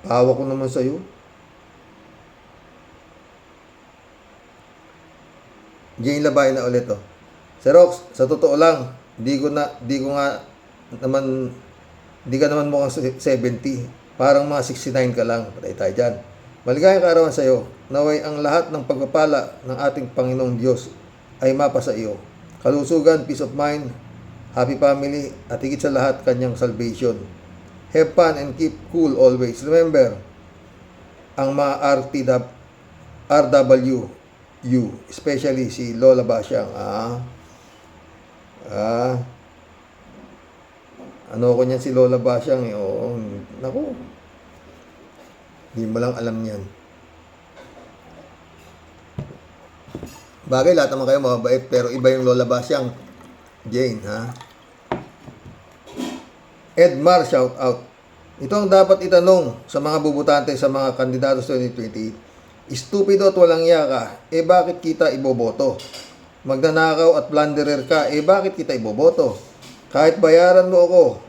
Pahawa ko naman sa'yo. Jane Labay na ulit, Sir Rox, sa totoo lang, di ka naman mukhang 70. Parang mga 69 ka lang. Patay tayo dyan. Maligayang kaarawan sa iyo. Naway ang lahat ng pagpapala ng ating Panginoong Diyos ay mapa sa iyo. Kalusugan, peace of mind, happy family, at higit sa lahat, kanyang salvation. Have fun and keep cool always. Remember, ang mga RWU, especially si Lola Basyang. Ano ko niyan si Lola Basyang eh. Oo, naku. Hindi mo lang alam yan. Bagay, lahat naman kayo mababait, pero iba yung Lola Basyang. Jane, ha? Edmar, shout out. Ito ang dapat itanong sa mga bubutante sa mga kandidato sa 2028. Stupido at walang iya ka, bakit kita iboboto? Magnanakaw at plunderer ka, bakit kita iboboto? Kahit bayaran mo ako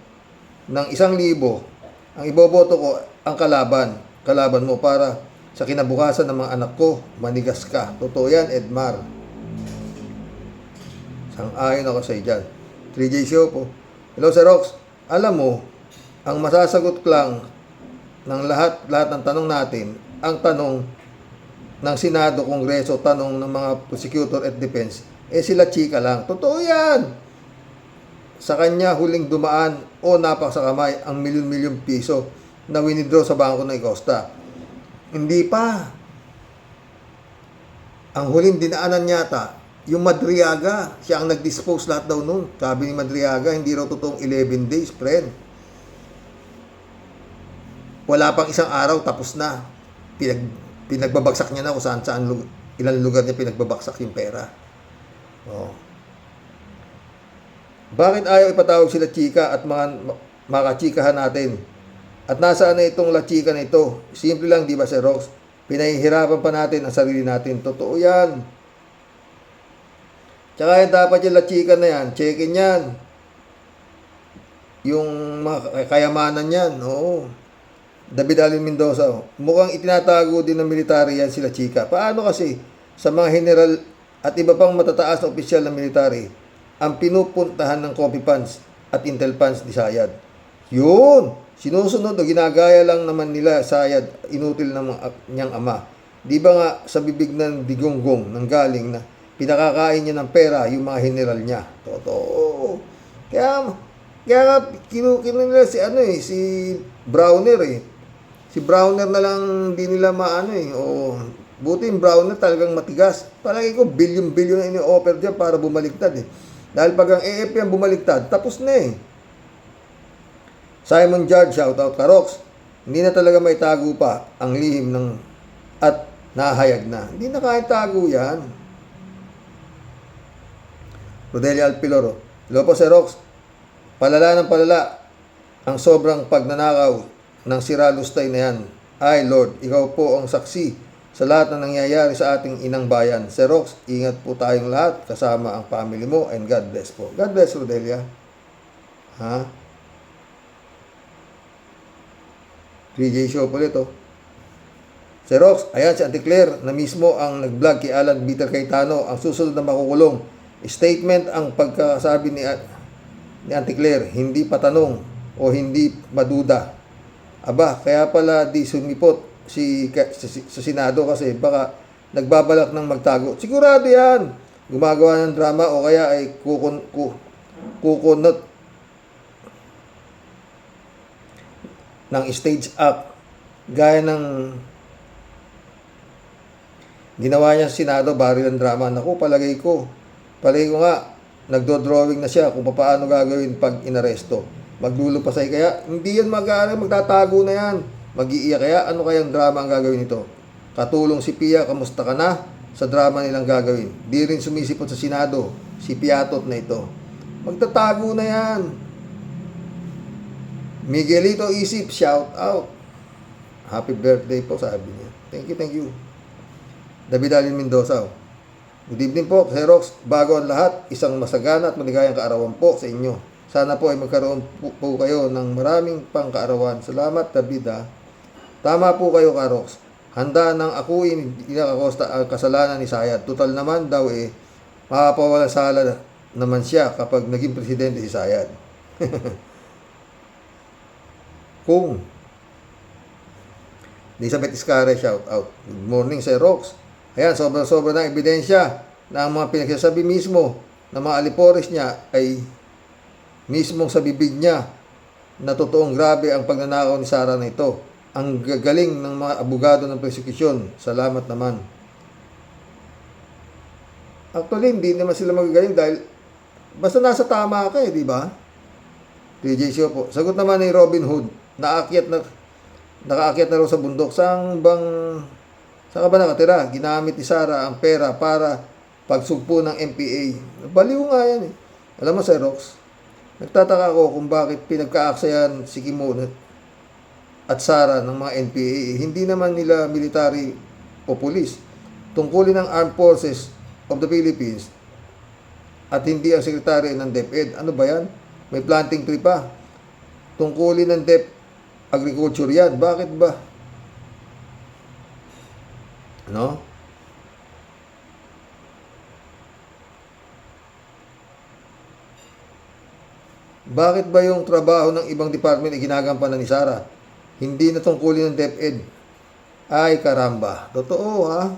ng 1,000, ang iboboto ko ang kalaban mo para sa kinabukasan ng mga anak ko, manigas ka. Totoo yan, Edmar. Sang-ayon ako sa dyan. 3J Show po. Hello, Sir Rox. Alam mo, ang masasagot lang ng lahat ng tanong natin, ang tanong ng Senado, Kongreso, tanong ng mga prosecutor at defense, sila chika lang. Totoo yan. Sa kanya huling dumaan o napak sa kamay ang milyon-milyon piso na winidraw sa bangko ng Costa. Hindi pa. Ang huling dinaanan yata, yung Madriaga, siya ang nag-dispose lahat daw nun. Sabi ni Madriaga, hindi raw totoong 11 days, friend. Wala pang isang araw, tapos na. Pinagbabagsak niya na kung saan ilang lugar niya pinagbabagsak yung pera. Bakit ayaw ipatawag sila chika at mga kachikahan natin? At nasaan na itong la chika na ito? Simple lang, di ba, Sir Rox? Pinahihirapan pa natin ang sarili natin. Totoo yan. Tsaka yan, dapat yung la chika na yan, checkin yan. Yung mga kayamanan yan, oo. David Alvin Mendoza, mukhang itinatago din ng military yan sila chika. Paano kasi sa mga general at iba pang matataas na opisyal ng military ang pinupuntahan ng copy funds at intel funds ni Sayad? Yun! Sinusunod o ginagaya lang naman nila Sayad, inutil ng niyang ama. Di ba nga sa bibig ng digonggong nang galing na pinakakain niya ng pera yung mga general niya? Totoo. Kaya Kaya nga, nila si ano eh, si Browner eh. Si Browner na lang di nila maano eh. O, buti yung Browner talagang matigas. Palagi ko, bilyon-bilyon na ini-offer dyan para bumaliktad eh. Dahil pag ang AFP ang bumaliktad, tapos na eh. Simon Judge, shoutout ka, Rox. Hindi na talaga may tago pa ang lihim ng at nahayag na. Hindi na kaya tago yan. Rodelia Alpiloro. Hello po, Sir Rox. Palala ng palala ang sobrang pagnanakaw ng siralustay na yan. Ay, Lord, ikaw po ang saksi sa lahat na nangyayari sa ating inang bayan. Sir Rox, ingat po tayong lahat kasama ang family mo and God bless po. God bless, Rodelia. Ha? 3J Show po ulit, oh. Sir Rox, ayan si Auntie Claire na mismo ang nag-vlog kay Alan Peter Cayetano ang susunod na makukulong. Statement ang pagkasabi ni Auntie Claire, hindi patanong o hindi maduda. Aba, kaya pala di sumipot sa Senado kasi baka nagbabalak ng magtago. Sigurado yan. Gumagawa ng drama o kaya ay kukunot ng stage up gaya ng ginawa niya sa Senado, baril ng drama. Naku, palagay ko nga nagdo-drawing na siya kung paano gagawin pag inaresto. Maglulupasay kaya, hindi yan magtatago na yan. Mag-iiyak kaya, ano kayang drama ang gagawin nito? Katulong si Pia, kamusta ka na? Sa drama nilang gagawin. Di rin sumisipot sa Senado, si Piatot na ito. Magtatago na yan. Miguelito Isip, shout out. Happy birthday po, sabi niya. Thank you. David Alin Mendoza. Good evening po, Sir Rox. Bago ang lahat, isang masagana at maligayang kaarawan po sa inyo. Sana po ay magkaroon po kayo ng maraming pangkaarawan. Salamat, David. Tama po kayo, Karox. Handa nang akuin Acosta ang kasalanan ni Sayad. Total naman daw makapawala sala naman siya kapag naging presidente si Sayad. Kung Elizabeth Iscare, shout out. Good morning, Sir Rox. Ayan, sobra-sobra ng ebidensya na ang mga pinagsasabi mismo ng mga alipores niya ay mismong sa bibig niya na totoong grabe ang pagnanakaw ni Sara na ito. Ang gagaling ng mga abogado ng prosecution. Salamat naman. Actually, hindi naman sila magagaling dahil basta nasa tama ka di ba? TJ Show po. Sagot naman ni Robin Hood. Nakaakyat na raw sa bundok. Saan ka ba nakatira? Ginamit ni Sara ang pera para pagsugpo ng MPA. Baliw nga yan eh. Alam mo, Sir Rox, nagtataka ako kung bakit pinagkaaksayan si Kimon at Sara ng mga NPA. Hindi naman nila military o police. Tungkulin ng Armed Forces of the Philippines at hindi ang sekretary ng DepEd. Ano ba yan? May planting tree pa. Tungkulin ng Agriculture yan. Bakit ba? No? Bakit ba yung trabaho ng ibang department ay ginagampanan ni Sara? Hindi na tungkulin ng DepEd. Ay, karamba. Totoo, ha?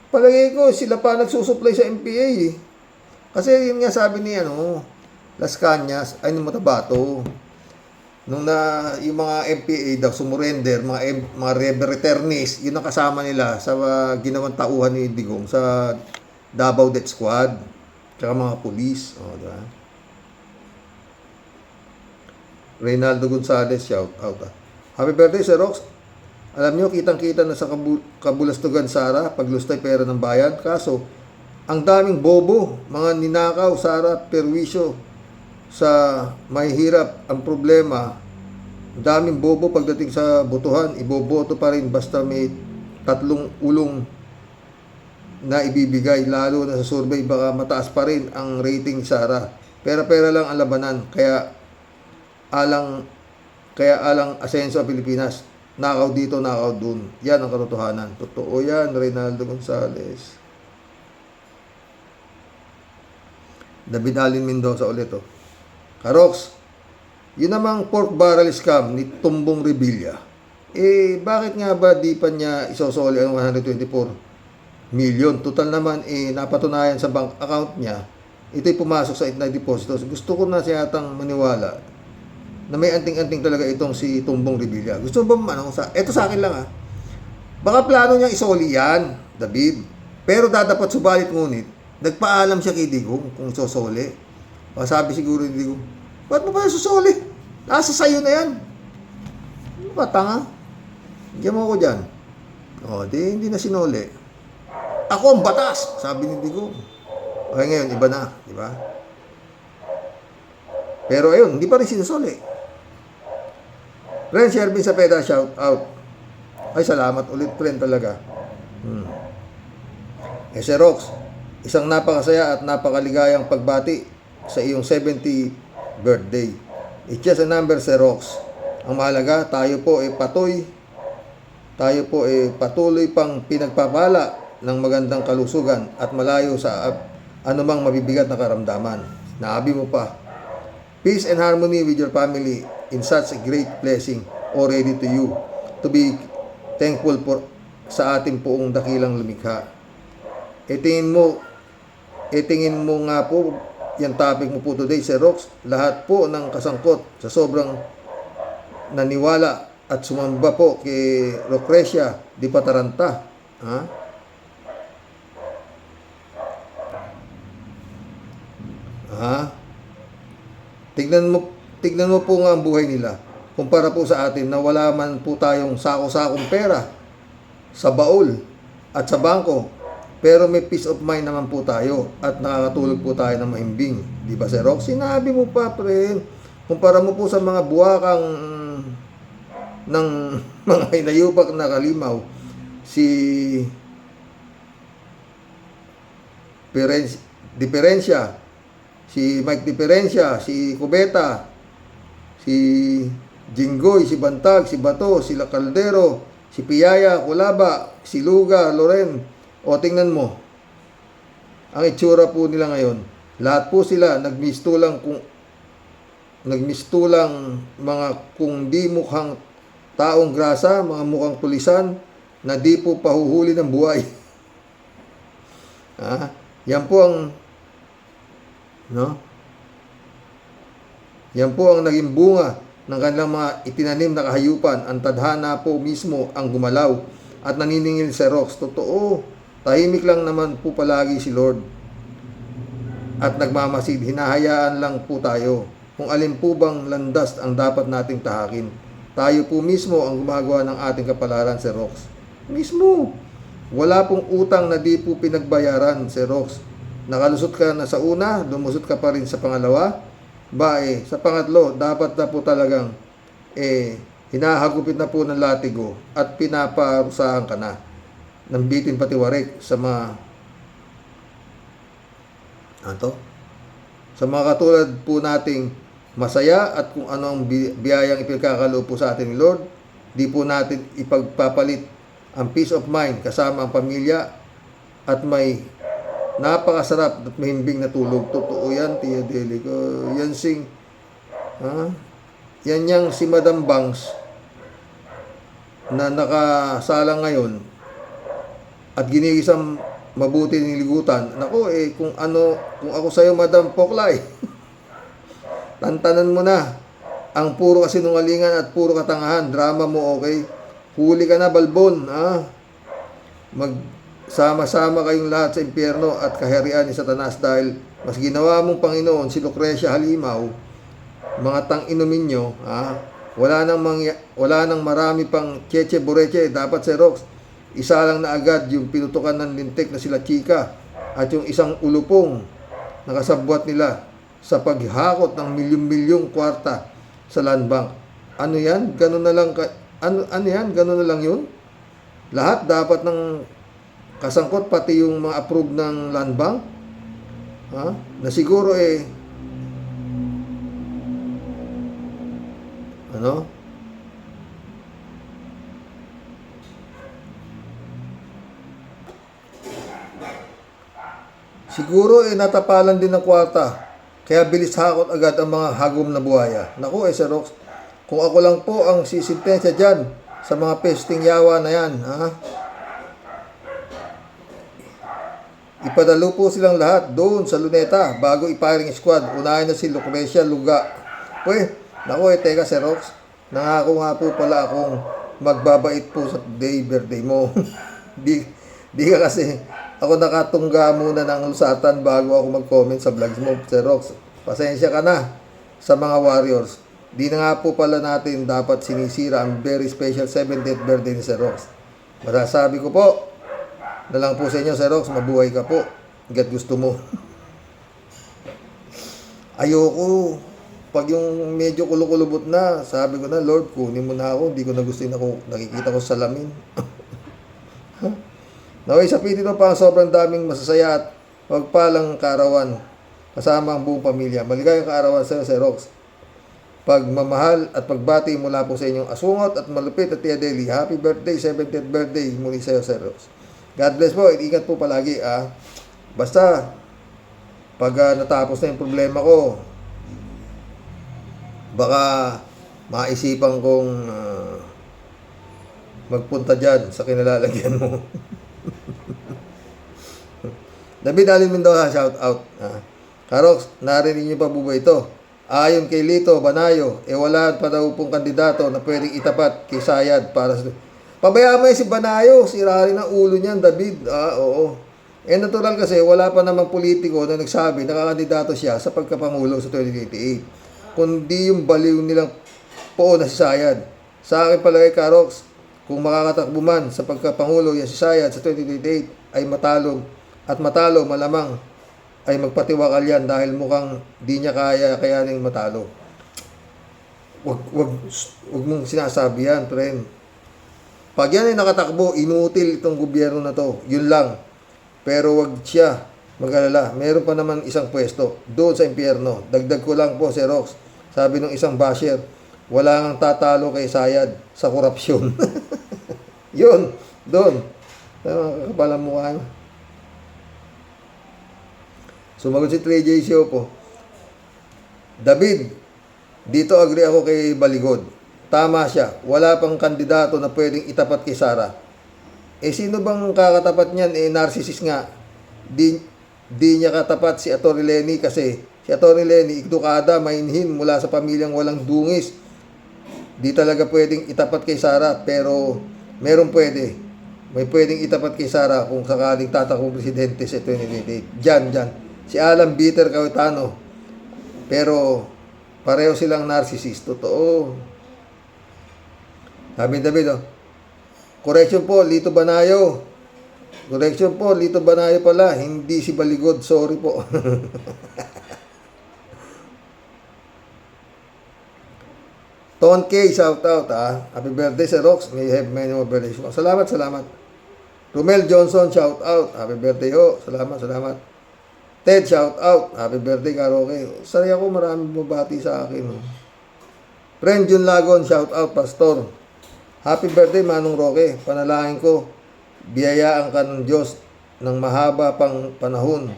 Palagay ko, sila pa nagsusupply sa MPA, eh. Kasi yun nga sabi ni, Las Cañas, ay Matabato. Nung yung mga MPA daw sumurrender, mga rebel returnees, yun ang kasama nila sa ginawang tauhan ni Digong sa Davao Death Squad, tsaka mga police. Diba? Reynaldo Gonzalez, shout out. Happy birthday, Sir Rox. Alam nyo, kitang-kita na sa kabulastugan, Sara, paglustay pera ng bayan. Kaso, ang daming bobo, mga ninakaw, Sara, perwisyo, sa mahihirap ang problema, daming bobo pagdating sa botohan, iboboto pa rin basta may 3 ulong na ibibigay, lalo na sa survey baka mataas pa rin ang rating Sara. Pera-pera lang ang labanan, kaya alang asenso ang Pilipinas. Nakaw dito, nakaw dun. Yan ang katotohanan. Totoo yan, Reynaldo Gonzalez. David Alin Mendoza ulit, Karox, yun namang pork barrel scam ni Tumbong Revilla. Bakit nga ba di pa niya isosoli ang 124 million? Total naman, napatunayan sa bank account niya ito'y pumasok sa itna depositos. Gusto ko na siya yatang maniwala na may anting-anting talaga itong si Tumbong Revilla. Gusto mo ba eto sa akin lang baka plano niya isoli yan, David. Pero dadapat subalit ngunit, nagpaalam siya kay Digong kung sosoli. Baka sabi siguro ni Digong, ba't mo ba yung susoli? Nasa sayo na yan. Ano ba, tanga? Diyan mo ako dyan. Hindi na sinoli. Ako ang batas, sabi ni Digong. Okay, ngayon, iba na, di ba? Pero ayun, hindi pa rin sinusoli. Friend Shervin Sapeda, shout out. Ay, salamat ulit, friend talaga. Sir Rox, isang napakasaya at napakaligayang pagbati sa iyong 70th birthday. It's just a number, Sir Rox. Ang mahalaga, tayo po ay patuloy pang pinagpapala ng magandang kalusugan at malayo sa anumang mabibigat na karamdaman. Naabi mo pa, peace and harmony with your family in such a great blessing already to you. To be thankful for sa ating poong dakilang lumikha. Tingin mo nga po, yung topic mo po today, Sir Rox, lahat po ng kasangkot sa sobrang naniwala at sumamba po kay Lucrecia Di Pataranta. Tignan mo po nga ang buhay nila. Kumpara po sa atin na wala man po tayong sako-sakong pera sa baul at sa bangko. Pero may peace of mind naman po tayo at nakakatulog po tayo ng mahimbing. Di ba, Sir Rox? Sinabi mo pa, friend. Kumpara mo po sa mga buwakang ng mga hinayupak na kalimaw. Si Diferensya, si Mike Diferensya, si Cubeta, si Jinggoy, si Bantag, si Bato, si Caldero, si Piyaya, Kulaba, si Luga, Loren. Tingnan mo, ang itsura po nila ngayon. Lahat po sila nagmistulang mga kung di mukhang taong grasa, mga mukhang tulisan na di po pahuhuli ng buhay. Yan po ang yan po ang naging bunga ng kanilang mga itinanim na kahayupan. Ang tadhana po mismo ang gumalaw at naniningil sa Rox. Totoo. Tahimik lang naman po palagi si Lord at nagmamasid. Hinahayaan lang po tayo kung alin po bang landas ang dapat nating tahakin. Tayo po mismo ang gumagawa ng ating kapalaran, Sir Rox. Mismo. Wala pong utang na di po pinagbayaran, Sir Rox. Nakalusot ka na sa una, lumusot ka pa rin sa pangalawa. Sa pangatlo, dapat na po talagang hinahagupit na po ng latigo at pinaparusahan ka na. Nambitin pati warik sa mga sa mga katulad po nating masaya at kung ano ang biyayang ipagkakaloob po sa atin ni Lord, di po natin ipagpapalit ang peace of mind kasama ang pamilya at may napakasarap at mahimbing na tulog. Totoo yan, Tia Delico. Yan yan yang si Madam Bangs na nakasala ngayon at ginigisang mabuti niligutan. Nako kung ako sa'yo, Madam Poklay, tantanan mo na ang puro kasinungalingan at puro katangahan. Drama mo, okay? Huli ka na, Balbon, Magsama-sama kayong lahat sa impyerno at kaharian ni Satanas dahil mas ginawa mong Panginoon si Lucrecia Halimaw, mga tang-inumin nyo, wala nang marami pang cheche boreche. Dapat, Sir Rox, isa lang na agad yung pinutukan ng lintik na sila Chika at yung isang ulupong nakasabwat nila sa paghakot ng milyong-milyong kwarta sa land bank. Ano yan? Ganun na lang yan? Ganun na lang yun? Lahat dapat ng kasangkot, pati yung mga approved ng land bank, na siguro siguro natapalan din ng kwarta. Kaya bilis hakot agad ang mga hagom na buhaya. Naku, Sir Rox, kung ako lang po ang sisintensya dyan sa mga pesting yawa na yan, Ipadalo po silang lahat doon sa Luneta bago i-firing squad. Unahin na si Lucrecia Luga. Pwes, naku teka Sir Rox, nangako nga po pala akong magbabait po sa birthday mo. di ka kasi, ako nakatungga muna ng lusatan bago ako mag-comment sa vlogs mo, Sir Rox. Pasensya ka na sa mga Warriors. Di na nga po pala natin dapat sinisira ang very special 70th birthday ni Sir Rox. Masasabi ko po na lang po sa inyo, Sir Rox, mabuhay ka po. Hanggat gusto mo. Ayoko. Pag yung medyo kulukulubot na, sabi ko na, Lord, kunin mo na ako. Hindi ko na gusto na ako nakikita ko sa salamin. Naway sa pitito pa ang sobrang daming masasaya at pagpalang kaarawan kasama ang buong pamilya. Maligayang kaarawan sa Sir Rox. Pagmamahal at pagbati mula po sa inyong asungot at malupit at Tia Deli. Happy birthday, 70th birthday muli sa iyo, Sir Rox. God bless po. Ingat po palagi. Basta, pag natapos na yung problema ko, baka maisipan kong magpunta dyan sa kinalalagyan mo. David Alin Mendoza, shout out. Karox, narinig niyo pa po ba ito? Ayon kay Lito Banayo, wala pa daw pong kandidato na pwedeng itapat kay Sayad para sa... Pabayaan mo si Banayo, sira rin ang ulo niyan, David. Oo. Natural kasi, wala pa namang politiko na nagsabi nakakandidato siya sa pagkapangulo sa 2028. Kundi yung baliw nilang poon na si Sayad. Sa akin palagay, Karox, kung makakatakbo man sa pagkapangulo yan si Sayad sa 2028 ay matalo at matalo malamang ay magpatiwakal yan dahil mukhang di niya kayaning matalo. Wag mong sinasabi yan, friend. Pag yan ay nakatakbo, inutil itong gobyerno na to. Yun lang. Pero wag siya mag-alala. Meron pa naman isang pwesto doon sa impyerno. Dagdag ko lang po, Sir Rox. Sabi ng isang basher, wala nang tatalo kay Sayad sa korupsyon. Yun, doon. Kapalang mukha niya. Sumagot si 3J po. David, dito agree ako kay Baligod. Tama siya. Wala pang kandidato na pwedeng itapat kay Sara. Sino bang kakatapat niyan? Narcissist nga. Di niya katapat si Atty. Lenny kasi si Atty. Lenny, ikdukada, mainhin mula sa pamilyang walang dungis. Di talaga pwedeng itapat kay Sara, pero meron pwede. May pwedeng itapat kay Sara kung sakaling tatakbong presidente sa 2028. Diyan. Si Alan Bitter Cayetano. Pero pareho silang narcissist. Totoo. Sabi David, correction po, Lito Banayo. Correction po, Lito Banayo pala. Hindi si Baligod. Sorry po. Ton K, shout out Happy birthday Sir Rox. May have many more birthdays. Salamat. Romel Johnson, shout out. Happy birthday ho. Salamat. Ted, shout out. Happy birthday, Karoke. Sorry ako, maraming bumabati sa akin. Friend Jun Lagon, shout out, Pastor. Happy birthday, Manong Roque. Panalangin ko, biyayaan ka ng Diyos ng mahaba pang panahon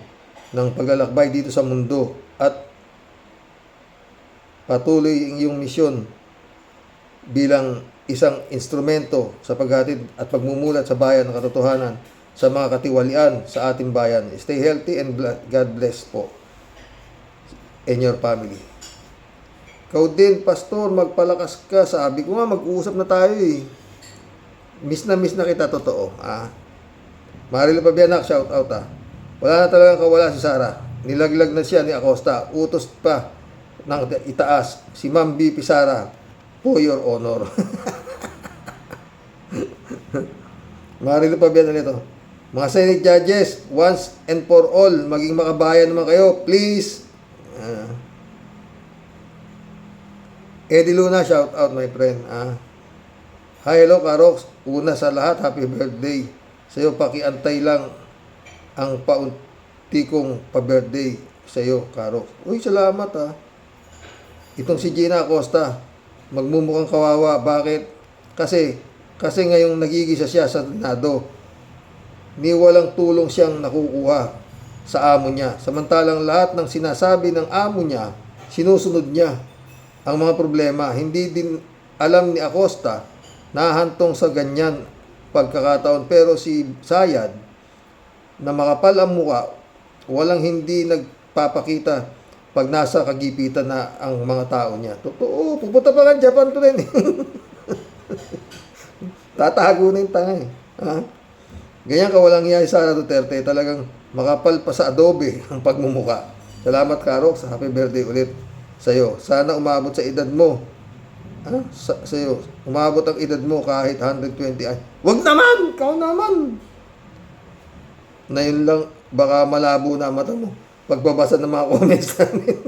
ng paglalakbay dito sa mundo at patuloy ang iyong misyon bilang isang instrumento sa paghatid at pagmumulat sa bayan ng katotohanan sa mga katiwalian sa ating bayan. Stay healthy and God bless po and your family. Ikaw din, Pastor, magpalakas ka. Sabi ko nga, mag-uusap na tayo eh. Miss na kita, totoo. Marilo Pabianak, shout out Wala na talagang kawala si Sara. Nilaglag na siya ni Acosta. Utos pa ng itaas. Si Ma'am B. Sara, for your honor. Marilo Pabianak nito. Mga Senate judges, once and for all, maging makabayan naman kayo. Please. Eddie Luna, shout out my friend. Hi, hello Karox. Una sa lahat, happy birthday. Sa'yo, pakiantay lang ang paunti kong pa-birthday sa'yo, Karox. Uy, salamat Itong si Gina Acosta, magmumukhang kawawa. Bakit? Kasi ngayong nagigisa siya sa Senado, ni walang tulong siyang nakukuha sa amo niya. Samantalang lahat ng sinasabi ng amo niya, sinusunod niya. Ang mga problema, hindi din alam ni Acosta na hantong sa ganyan pagkakataon. Pero si Sayad, na makapal ang muka, walang hindi nagpapakita pag nasa kagipitan na ang mga tao niya. Totoo, pupunta pa nga Japan to rin eh. Tatago na yung tanga eh. Ha? Ganyan ka walang hiya Sara Duterte, talagang makapal pa sa adobe ang pagmumuka. Salamat Karox, happy birthday ulit sa'yo. Sana umabot sa edad mo. Sa'yo, umabot ang edad mo kahit 120 ay. Wag naman! Ikaw naman! Na yun lang, baka malabo na mata mo. Pagbabasa ng mga comments namin.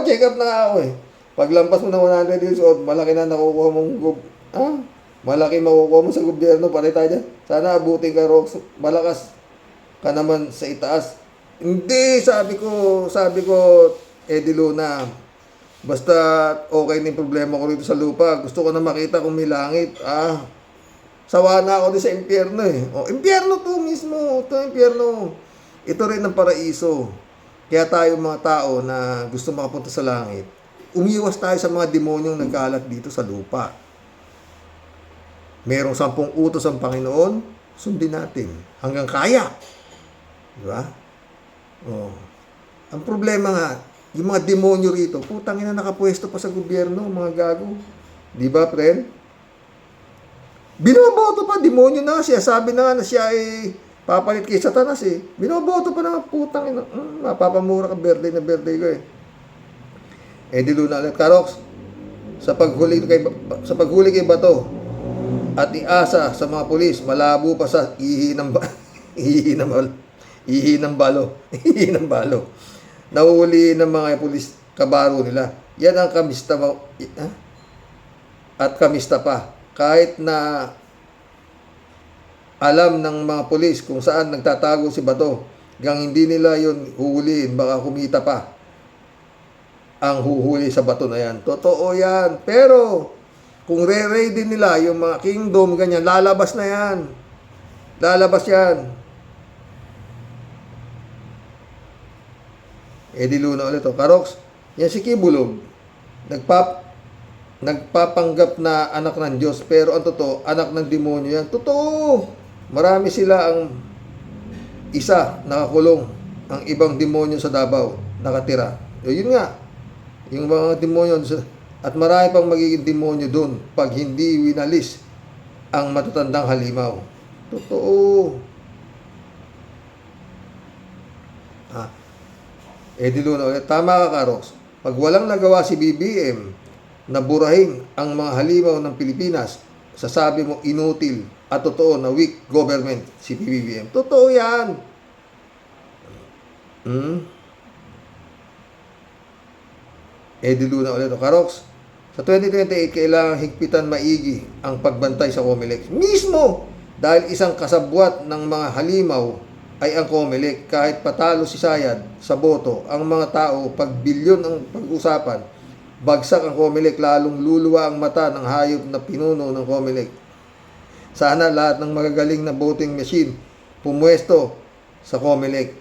Check up na nga ako eh. Paglampas mo ng 100 years old, malaki na nakukuha mong malaki makukuha mo sa gobyerno. Pare tayo dyan. Sana abutin ka, Rox. Malakas ka naman sa itaas. Hindi, sabi ko, Eddie Luna, basta okay na yung problema ko rito sa lupa. Gusto ko na makita kung may langit. Sawa na ako din sa impyerno eh. Impyerno to mismo. Ito impyerno. Ito rin ang paraiso. Kaya tayo mga tao na gusto makapunta sa langit, umiwas tayo sa mga demonyong nagkalat dito sa lupa. Merong 10 utos ang Panginoon, sundin natin. Hanggang kaya. Di ba? Ang problema nga, yung mga demonyo rito, putang ina nakapwesto pa sa gobyerno, mga gago. Di ba, friend? Binoboto pa, demonyo na siya. Sabi na nga na siya ay papalit kay Satanas eh. Binoboto pa na putang ina. Mapapamura ka birthday na birthday ko eh. Eddie Luna ulit. Karox, sa paghuli kay Bato at iasa sa mga pulis, malabo pa sa ihi ng balo. Nahuli ng mga pulis kabaro nila. Yan ang kamista at kamista pa. Kahit na alam ng mga pulis kung saan nagtatago si Bato, hanggang hindi nila yun huhulihin, baka kumita pa ang huhuli sa bato na yan. Totoo yan. Pero, kung re-raid din nila yung mga kingdom, ganyan, lalabas na yan. Lalabas yan. Eddie Luna ulit. Karox, yan si Kibulog. Nagpapanggap na anak ng Diyos, pero ang totoo, anak ng demonyo yan. Totoo. Marami sila ang isa nakakulong. Ang ibang demonyo sa Davao nakatira. Yun nga. Yung mga demonyo, at marami pang magiging demonyo doon pag hindi winalis ang matatandang halimaw. Totoo. Eddie Luna, tama ka, Karox. Pag walang nagawa si BBM na burahin ang mga halimaw ng Pilipinas, sasabi mo inutil at totoo na weak government si BBM. Totoo yan. Eddie Luna ulit. Karox, sa 2028, kailangan higpitan maigi ang pagbantay sa COMELEC. Mismo! Dahil isang kasabwat ng mga halimaw ay ang COMELEC. Kahit patalo si Sayad sa boto, ang mga tao, pag bilyon ang pag-usapan, bagsak ang COMELEC, lalong luluwa ang mata ng hayop na pinuno ng COMELEC. Sana lahat ng magagaling na voting machine pumwesto sa COMELEC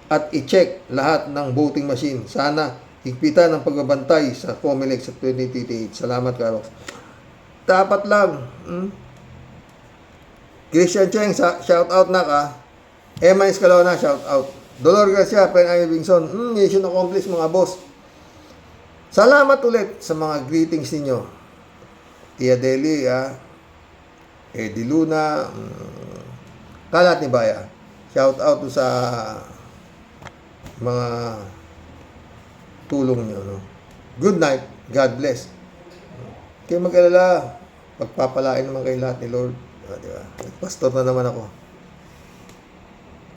at i-check lahat ng voting machine. Sana higpitan ang pagbabantay sa COMELEC sa 2028. Salamat, Karox. Dapat lang. Christian Cheng, shout out na ka. Emma Escalona, shout out. Dolor Garcia, Pen Ivy Bingson, mission accomplished mga boss. Salamat ulit sa mga greetings ninyo. Tia Deli, Eddie Luna, Kalat ni Baya. Shout out to sa mga tulong nyo. No? Good night. God bless. Kaya mag-alala. Pagpapalain naman kayo lahat ni Lord. Diba? Pastor na naman ako.